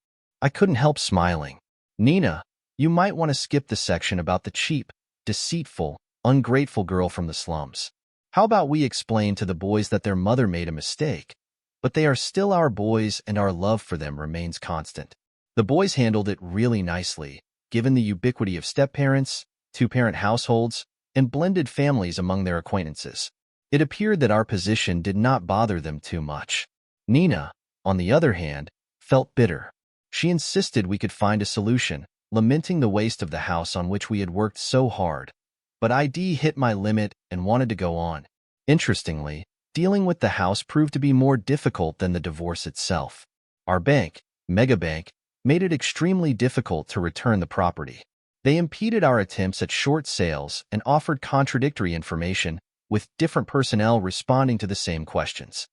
I couldn't help smiling. Nina, you might want to skip the section about the cheap, deceitful, ungrateful girl from the slums. How about we explain to the boys that their mother made a mistake, but they are still our boys and our love for them remains constant. The boys handled it really nicely, given the ubiquity of step-parents, two-parent households, and blended families among their acquaintances. It appeared that our position did not bother them too much. Nina, on the other hand, felt bitter. She insisted we could find a solution, lamenting the waste of the house on which we had worked so hard. But ID hit my limit and wanted to go on. Interestingly, dealing with the house proved to be more difficult than the divorce itself. Our bank, Megabank, made it extremely difficult to return the property. They impeded our attempts at short sales and offered contradictory information, with different personnel responding to the same questions.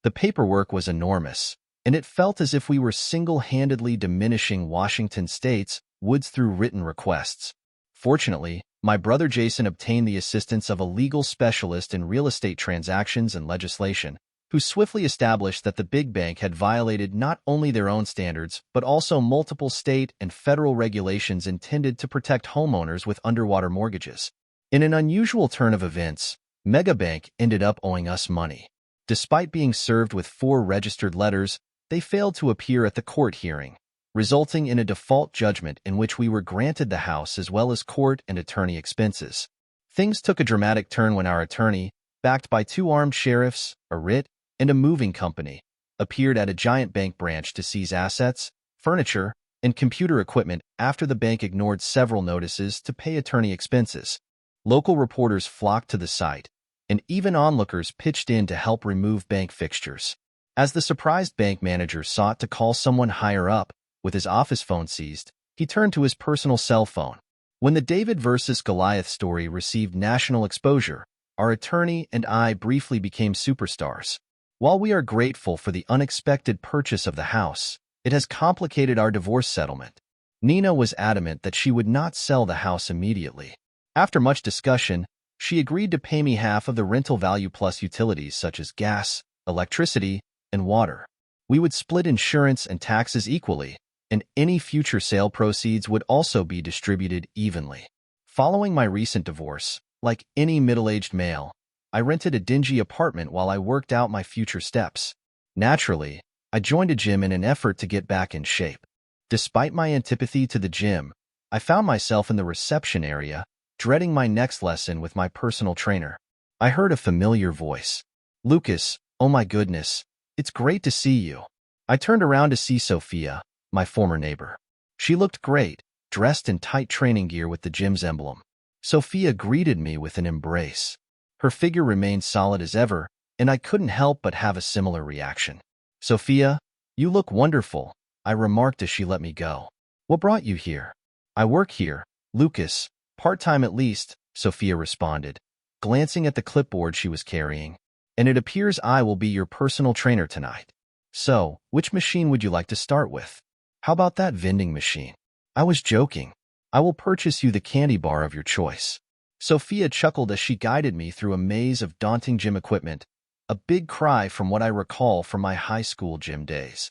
The paperwork was enormous, and it felt as if we were single-handedly diminishing Washington State's woods through written requests. Fortunately, my brother Jason obtained the assistance of a legal specialist in real estate transactions and legislation, who swiftly established that the big bank had violated not only their own standards, but also multiple state and federal regulations intended to protect homeowners with underwater mortgages. In an unusual turn of events, Megabank ended up owing us money. Despite being served with 4 registered letters, they failed to appear at the court hearing, resulting in a default judgment in which we were granted the house as well as court and attorney expenses. Things took a dramatic turn when our attorney, backed by 2 armed sheriffs, a writ, and a moving company, appeared at a giant bank branch to seize assets, furniture, and computer equipment after the bank ignored several notices to pay attorney expenses. Local reporters flocked to the site, and even onlookers pitched in to help remove bank fixtures. As the surprised bank manager sought to call someone higher up, with his office phone seized, he turned to his personal cell phone. When the David versus Goliath story received national exposure, our attorney and I briefly became superstars. While we are grateful for the unexpected purchase of the house, it has complicated our divorce settlement. Nina was adamant that she would not sell the house immediately. After much discussion, she agreed to pay me half of the rental value plus utilities such as gas, electricity, and water. We would split insurance and taxes equally, and any future sale proceeds would also be distributed evenly. Following my recent divorce, like any middle-aged male, I rented a dingy apartment while I worked out my future steps. Naturally, I joined a gym in an effort to get back in shape. Despite my antipathy to the gym, I found myself in the reception area, dreading my next lesson with my personal trainer. I heard a familiar voice. "Lucas, oh my goodness, it's great to see you." I turned around to see Sophia, my former neighbor. She looked great, dressed in tight training gear with the gym's emblem. Sophia greeted me with an embrace. Her figure remained solid as ever, and I couldn't help but have a similar reaction. "Sophia, you look wonderful," I remarked as she let me go. "What brought you here?" "I work here, Lucas, part-time at least," Sophia responded, glancing at the clipboard she was carrying. "And it appears I will be your personal trainer tonight. So, which machine would you like to start with? How about that vending machine?" I was joking. "I will purchase you the candy bar of your choice." Sophia chuckled as she guided me through a maze of daunting gym equipment, a big cry from what I recall from my high school gym days.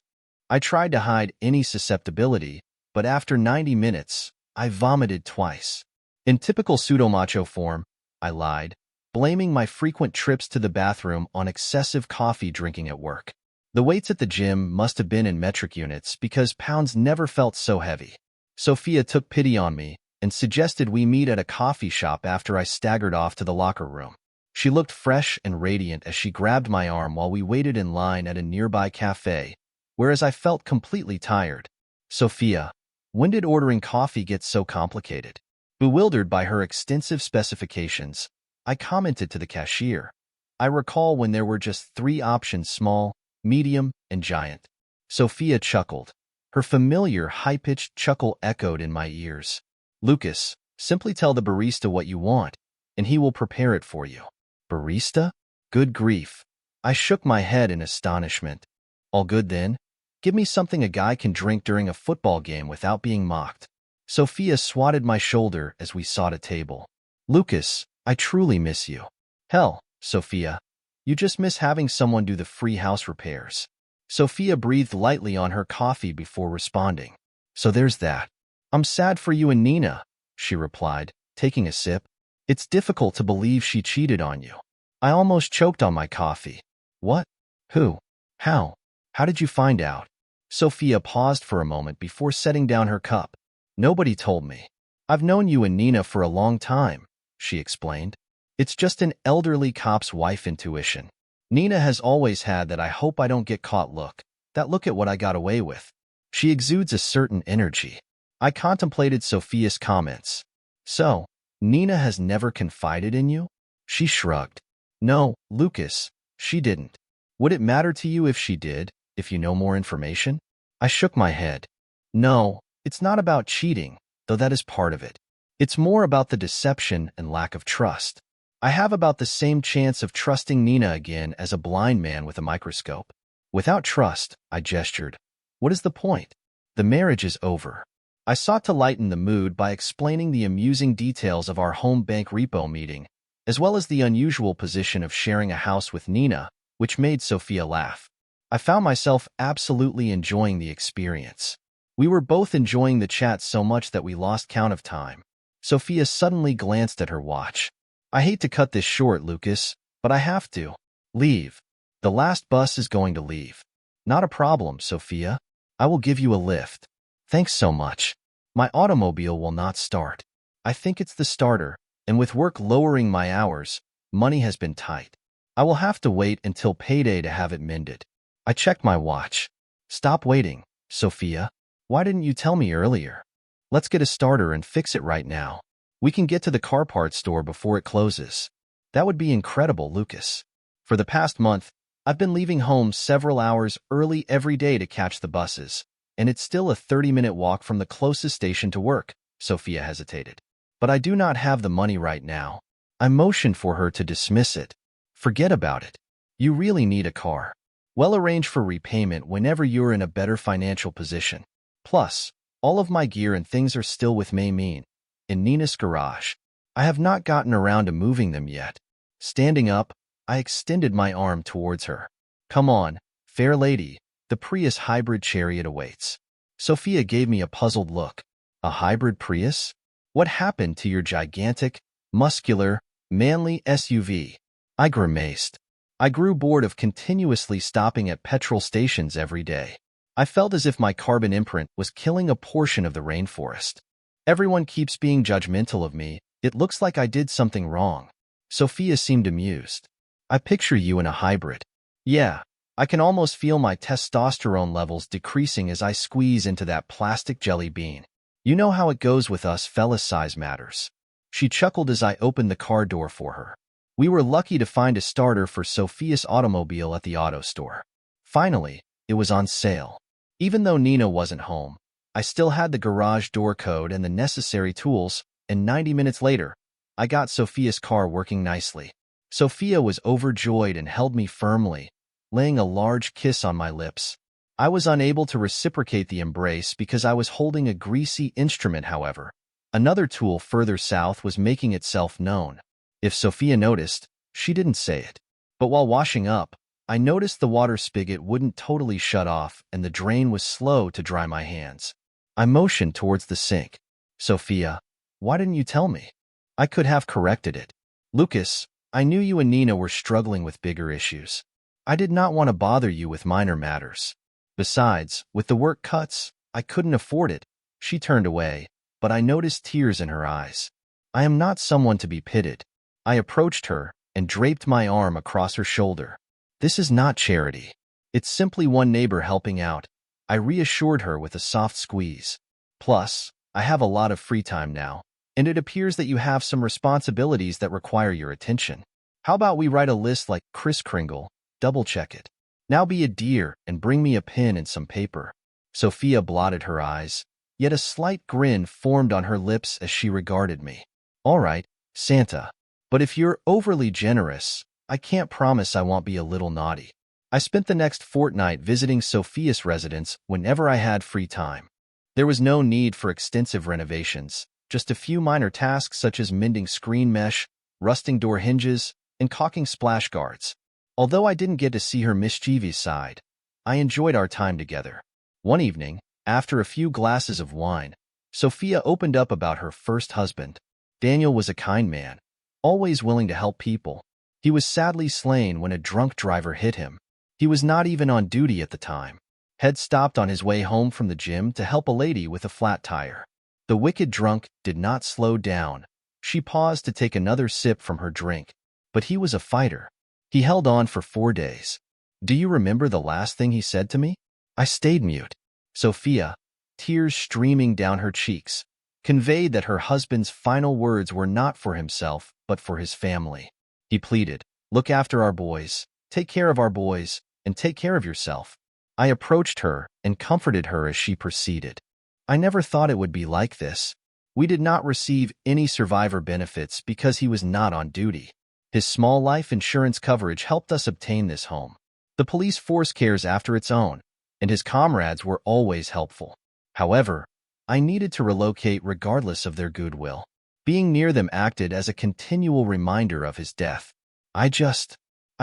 I tried to hide any susceptibility, but after 90 minutes, I vomited twice. In typical pseudo-macho form, I lied, blaming my frequent trips to the bathroom on excessive coffee drinking at work. The weights at the gym must have been in metric units because pounds never felt so heavy. Sophia took pity on me and suggested we meet at a coffee shop after I staggered off to the locker room. She looked fresh and radiant as she grabbed my arm while we waited in line at a nearby cafe, whereas I felt completely tired. "Sophia, when did ordering coffee get so complicated?" Bewildered by her extensive specifications, I commented to the cashier. I recall when there were just 3 options: small, medium, and giant. Sophia chuckled. Her familiar, high-pitched chuckle echoed in my ears. "Lucas, simply tell the barista what you want, and he will prepare it for you." "Barista? Good grief." I shook my head in astonishment. "All good then? Give me something a guy can drink during a football game without being mocked." Sophia swatted my shoulder as we sought a table. "Lucas, I truly miss you." "Hell, Sophia, you just miss having someone do the free house repairs." Sophia breathed lightly on her coffee before responding. "So there's that. I'm sad for you and Nina," she replied, taking a sip. "It's difficult to believe she cheated on you." I almost choked on my coffee. "What? Who? How? How did you find out?" Sophia paused for a moment before setting down her cup. "Nobody told me. I've known you and Nina for a long time," she explained. "It's just an elderly cop's wife intuition. Nina has always had that I hope I don't get caught look, that look at what I got away with. She exudes a certain energy." I contemplated Sophia's comments. "So, Nina has never confided in you?" She shrugged. "No, Lucas, she didn't. Would it matter to you if she did, if you know more information?" I shook my head. "No, it's not about cheating, though that is part of it. It's more about the deception and lack of trust. I have about the same chance of trusting Nina again as a blind man with a microscope. Without trust," I gestured, "what is the point? The marriage is over." I sought to lighten the mood by explaining the amusing details of our home bank repo meeting, as well as the unusual position of sharing a house with Nina, which made Sophia laugh. I found myself absolutely enjoying the experience. We were both enjoying the chat so much that we lost count of time. Sophia suddenly glanced at her watch. "I hate to cut this short, Lucas, but I have to leave. The last bus is going to leave." "Not a problem, Sophia. I will give you a lift." "Thanks so much. My automobile will not start. I think it's the starter, and with work lowering my hours, money has been tight. I will have to wait until payday to have it mended." I checked my watch. "Stop waiting, Sophia. Why didn't you tell me earlier? Let's get a starter and fix it right now. We can get to the car parts store before it closes." "That would be incredible, Lucas. For the past month, I've been leaving home several hours early every day to catch the buses, and it's still a 30-minute walk from the closest station to work." Sophia hesitated. but I do not have the money right now. I motioned for her to dismiss it. Forget about it. You really need a car. Well, arrange for repayment whenever you're in a better financial position. Plus, all of my gear and things are still with Maymin in Nina's garage. I have not gotten around to moving them yet. Standing up, I extended my arm towards her. Come on, fair lady, the Prius hybrid chariot awaits. Sophia gave me a puzzled look. A hybrid Prius? What happened to your gigantic, muscular, manly SUV? I grimaced. I grew bored of continuously stopping at petrol stations every day. I felt as if my carbon imprint was killing a portion of the rainforest. Everyone keeps being judgmental of me. It looks like I did something wrong. Sophia seemed amused. I picture you in a hybrid. Yeah, I can almost feel my testosterone levels decreasing as I squeeze into that plastic jelly bean. You know how it goes with us fellas, size matters. She chuckled as I opened the car door for her. We were lucky to find a starter for Sophia's automobile at the auto store. Finally, it was on sale. Even though Nina wasn't home, I still had the garage door code and the necessary tools, and 90 minutes later, I got Sophia's car working nicely. Sophia was overjoyed and held me firmly, laying a large kiss on my lips. I was unable to reciprocate the embrace because I was holding a greasy instrument, however. Another tool further south was making itself known. If Sophia noticed, she didn't say it. But while washing up, I noticed the water spigot wouldn't totally shut off and the drain was slow to dry my hands. I motioned towards the sink. Sophia, why didn't you tell me? I could have corrected it. Lucas, I knew you and Nina were struggling with bigger issues. I did not want to bother you with minor matters. Besides, with the work cuts, I couldn't afford it. She turned away, but I noticed tears in her eyes. I am not someone to be pitied. I approached her and draped my arm across her shoulder. This is not charity. It's simply one neighbor helping out. I reassured her with a soft squeeze. Plus, I have a lot of free time now, and it appears that you have some responsibilities that require your attention. How about we write a list like Kris Kringle, double-check it. Now be a dear and bring me a pen and some paper. Sophia blotted her eyes, yet a slight grin formed on her lips as she regarded me. All right, Santa. But if you're overly generous, I can't promise I won't be a little naughty. I spent the next fortnight visiting Sophia's residence whenever I had free time. There was no need for extensive renovations, just a few minor tasks such as mending screen mesh, rusting door hinges, and caulking splash guards. Although I didn't get to see her mischievous side, I enjoyed our time together. One evening, after a few glasses of wine, Sophia opened up about her first husband. Daniel was a kind man, always willing to help people. He was sadly slain when a drunk driver hit him. He was not even on duty at the time. Had stopped on his way home from the gym to help a lady with a flat tire. The wicked drunk did not slow down. She paused to take another sip from her drink. But he was a fighter. He held on for 4 days. Do you remember the last thing he said to me? I stayed mute. Sophia, tears streaming down her cheeks, conveyed that her husband's final words were not for himself, but for his family. He pleaded, look after our boys, take care of our boys, and take care of yourself. I approached her and comforted her as she proceeded. I never thought it would be like this. We did not receive any survivor benefits because he was not on duty. His small life insurance coverage helped us obtain this home. The police force cares after its own, and his comrades were always helpful. However, I needed to relocate regardless of their goodwill. Being near them acted as a continual reminder of his death. I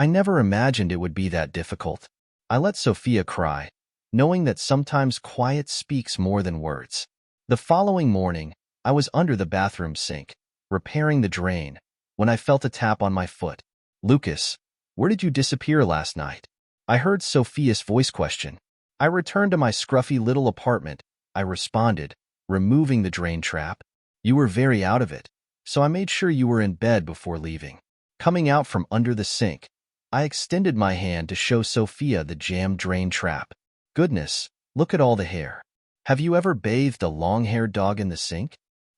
never imagined it would be that difficult. I let Sophia cry, knowing that sometimes quiet speaks more than words. The following morning, I was under the bathroom sink, repairing the drain, when I felt a tap on my foot. Lucas, where did you disappear last night? I heard Sophia's voice question. I returned to my scruffy little apartment, I responded, removing the drain trap. You were very out of it, so I made sure you were in bed before leaving. Coming out from under the sink, I extended my hand to show Sophia the jammed drain trap. Goodness, look at all the hair. Have you ever bathed a long-haired dog in the sink?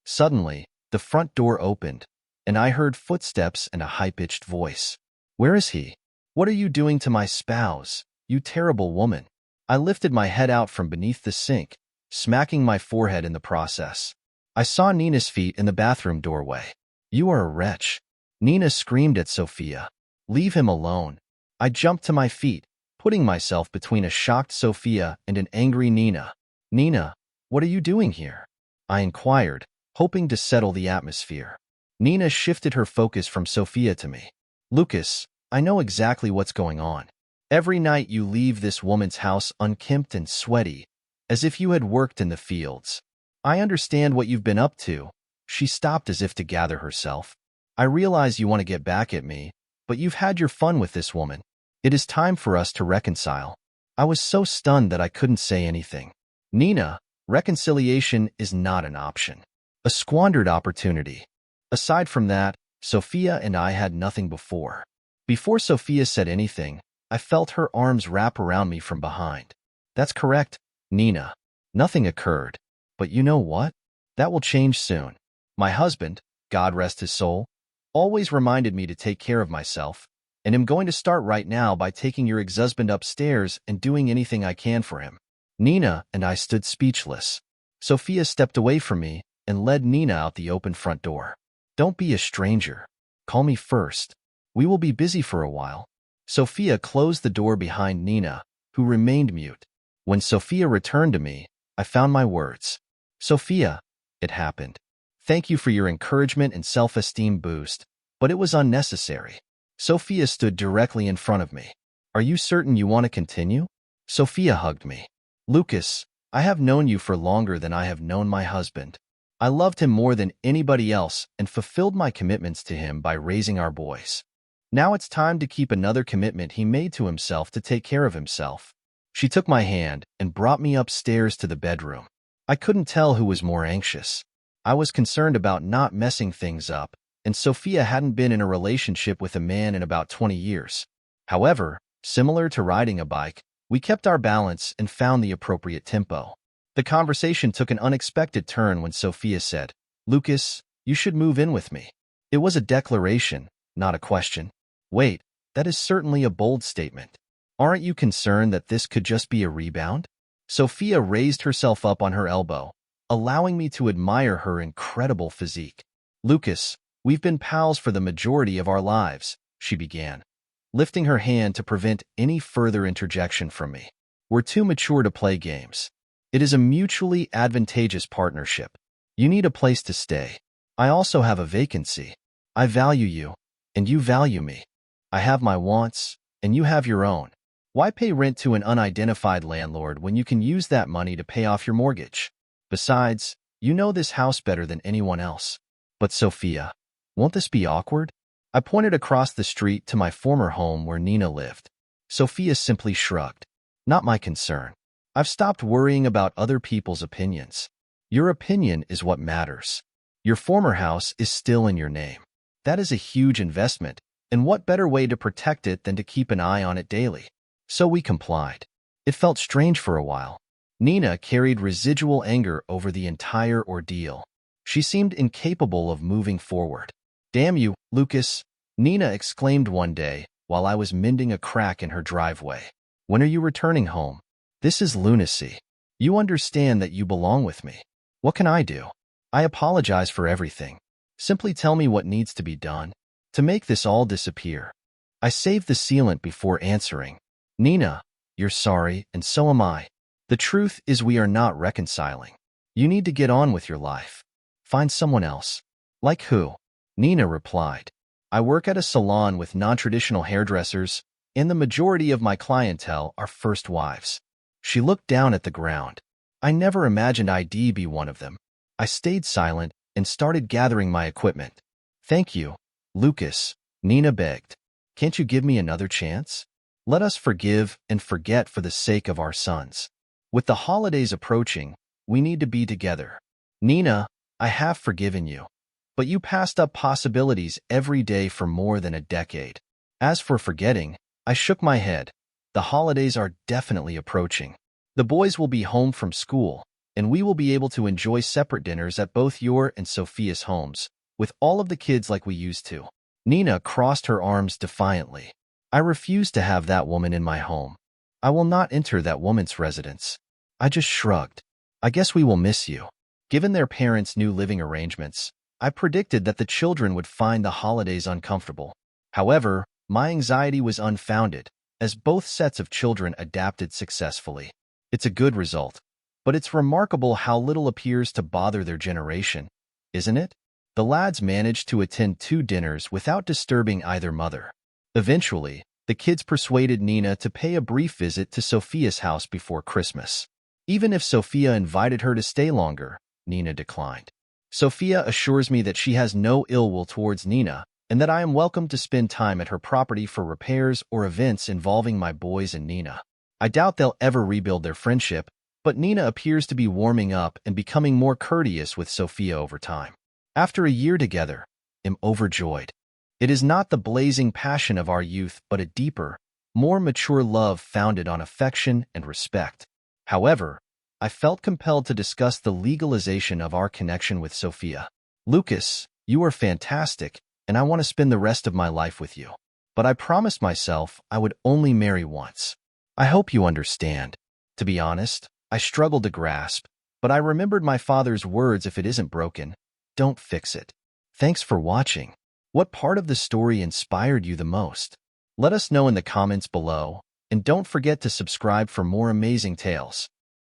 Suddenly, the front door opened, and I heard footsteps and a high-pitched voice. Where is he? What are you doing to my spouse, you terrible woman? I lifted my head out from beneath the sink, smacking my forehead in the process. I saw Nina's feet in the bathroom doorway. You are a wretch. Nina screamed at Sophia. Leave him alone. I jumped to my feet, putting myself between a shocked Sophia and an angry Nina. Nina, what are you doing here? I inquired, hoping to settle the atmosphere. Nina shifted her focus from Sophia to me. Lucas, I know exactly what's going on. Every night you leave this woman's house unkempt and sweaty, as if you had worked in the fields. I understand what you've been up to. She stopped as if to gather herself. I realize you want to get back at me, but you've had your fun with this woman. It is time for us to reconcile. I was so stunned that I couldn't say anything. Nina, reconciliation is not an option. A squandered opportunity. Aside from that, Sophia and I had nothing before. Before Sophia said anything, I felt her arms wrap around me from behind. That's correct, Nina. Nothing occurred. But you know what? That will change soon. My husband, God rest his soul, always reminded me to take care of myself, and I'm going to start right now by taking your ex-husband upstairs and doing anything I can for him. Nina and I stood speechless. Sophia stepped away from me and led Nina out the open front door. Don't be a stranger. Call me first. We will be busy for a while. Sophia closed the door behind Nina, who remained mute. When Sophia returned to me, I found my words. Sophia, it happened. Thank you for your encouragement and self-esteem boost, but it was unnecessary. Sophia stood directly in front of me. Are you certain you want to continue? Sophia hugged me. Lucas, I have known you for longer than I have known my husband. I loved him more than anybody else and fulfilled my commitments to him by raising our boys. Now it's time to keep another commitment he made to himself to take care of himself. She took my hand and brought me upstairs to the bedroom. I couldn't tell who was more anxious. I was concerned about not messing things up, and Sophia hadn't been in a relationship with a man in about 20 years. However, similar to riding a bike, we kept our balance and found the appropriate tempo. The conversation took an unexpected turn when Sophia said, Lucas, you should move in with me. It was a declaration, not a question. Wait, that is certainly a bold statement. Aren't you concerned that this could just be a rebound? Sophia raised herself up on her elbow, allowing me to admire her incredible physique. Lucas, we've been pals for the majority of our lives, she began, lifting her hand to prevent any further interjection from me. We're too mature to play games. It is a mutually advantageous partnership. You need a place to stay. I also have a vacancy. I value you, and you value me. I have my wants, and you have your own. Why pay rent to an unidentified landlord when you can use that money to pay off your mortgage? Besides, you know this house better than anyone else. But Sophia, won't this be awkward? I pointed across the street to my former home where Nina lived. Sophia simply shrugged. Not my concern. I've stopped worrying about other people's opinions. Your opinion is what matters. Your former house is still in your name. That is a huge investment, and what better way to protect it than to keep an eye on it daily? So we complied. It felt strange for a while. Nina carried residual anger over the entire ordeal. She seemed incapable of moving forward. Damn you, Lucas, Nina exclaimed one day while I was mending a crack in her driveway. When are you returning home? This is lunacy. You understand that you belong with me. What can I do? I apologize for everything. Simply tell me what needs to be done to make this all disappear. I saved the sealant before answering. Nina, you're sorry, and so am I. The truth is we are not reconciling. You need to get on with your life. Find someone else. Like who? Nina replied. I work at a salon with non-traditional hairdressers, and the majority of my clientele are first wives. She looked down at the ground. I never imagined I'd be one of them. I stayed silent and started gathering my equipment. Thank you, Lucas, Nina begged. Can't you give me another chance? Let us forgive and forget for the sake of our sons. With the holidays approaching, we need to be together. Nina, I have forgiven you, but you passed up possibilities every day for more than a decade. As for forgetting, I shook my head. The holidays are definitely approaching. The boys will be home from school, and we will be able to enjoy separate dinners at both your and Sophia's homes, with all of the kids like we used to. Nina crossed her arms defiantly. I refuse to have that woman in my home. I will not enter that woman's residence. I just shrugged. I guess we will miss you. Given their parents' new living arrangements, I predicted that the children would find the holidays uncomfortable. However, my anxiety was unfounded, as both sets of children adapted successfully. It's a good result, but it's remarkable how little appears to bother their generation, isn't it? The lads managed to attend 2 dinners without disturbing either mother. Eventually, the kids persuaded Nina to pay a brief visit to Sophia's house before Christmas. Even if Sophia invited her to stay longer, Nina declined. Sophia assures me that she has no ill will towards Nina and that I am welcome to spend time at her property for repairs or events involving my boys and Nina. I doubt they'll ever rebuild their friendship, but Nina appears to be warming up and becoming more courteous with Sophia over time. After a year together, I'm overjoyed. It is not the blazing passion of our youth, but a deeper, more mature love founded on affection and respect. However, I felt compelled to discuss the legalization of our connection with Sophia. Lucas, you are fantastic, and I want to spend the rest of my life with you. But I promised myself I would only marry once. I hope you understand. To be honest, I struggled to grasp, but I remembered my father's words: if it isn't broken, don't fix it. Thanks for watching. What part of the story inspired you the most? Let us know in the comments below, and don't forget to subscribe for more amazing tales.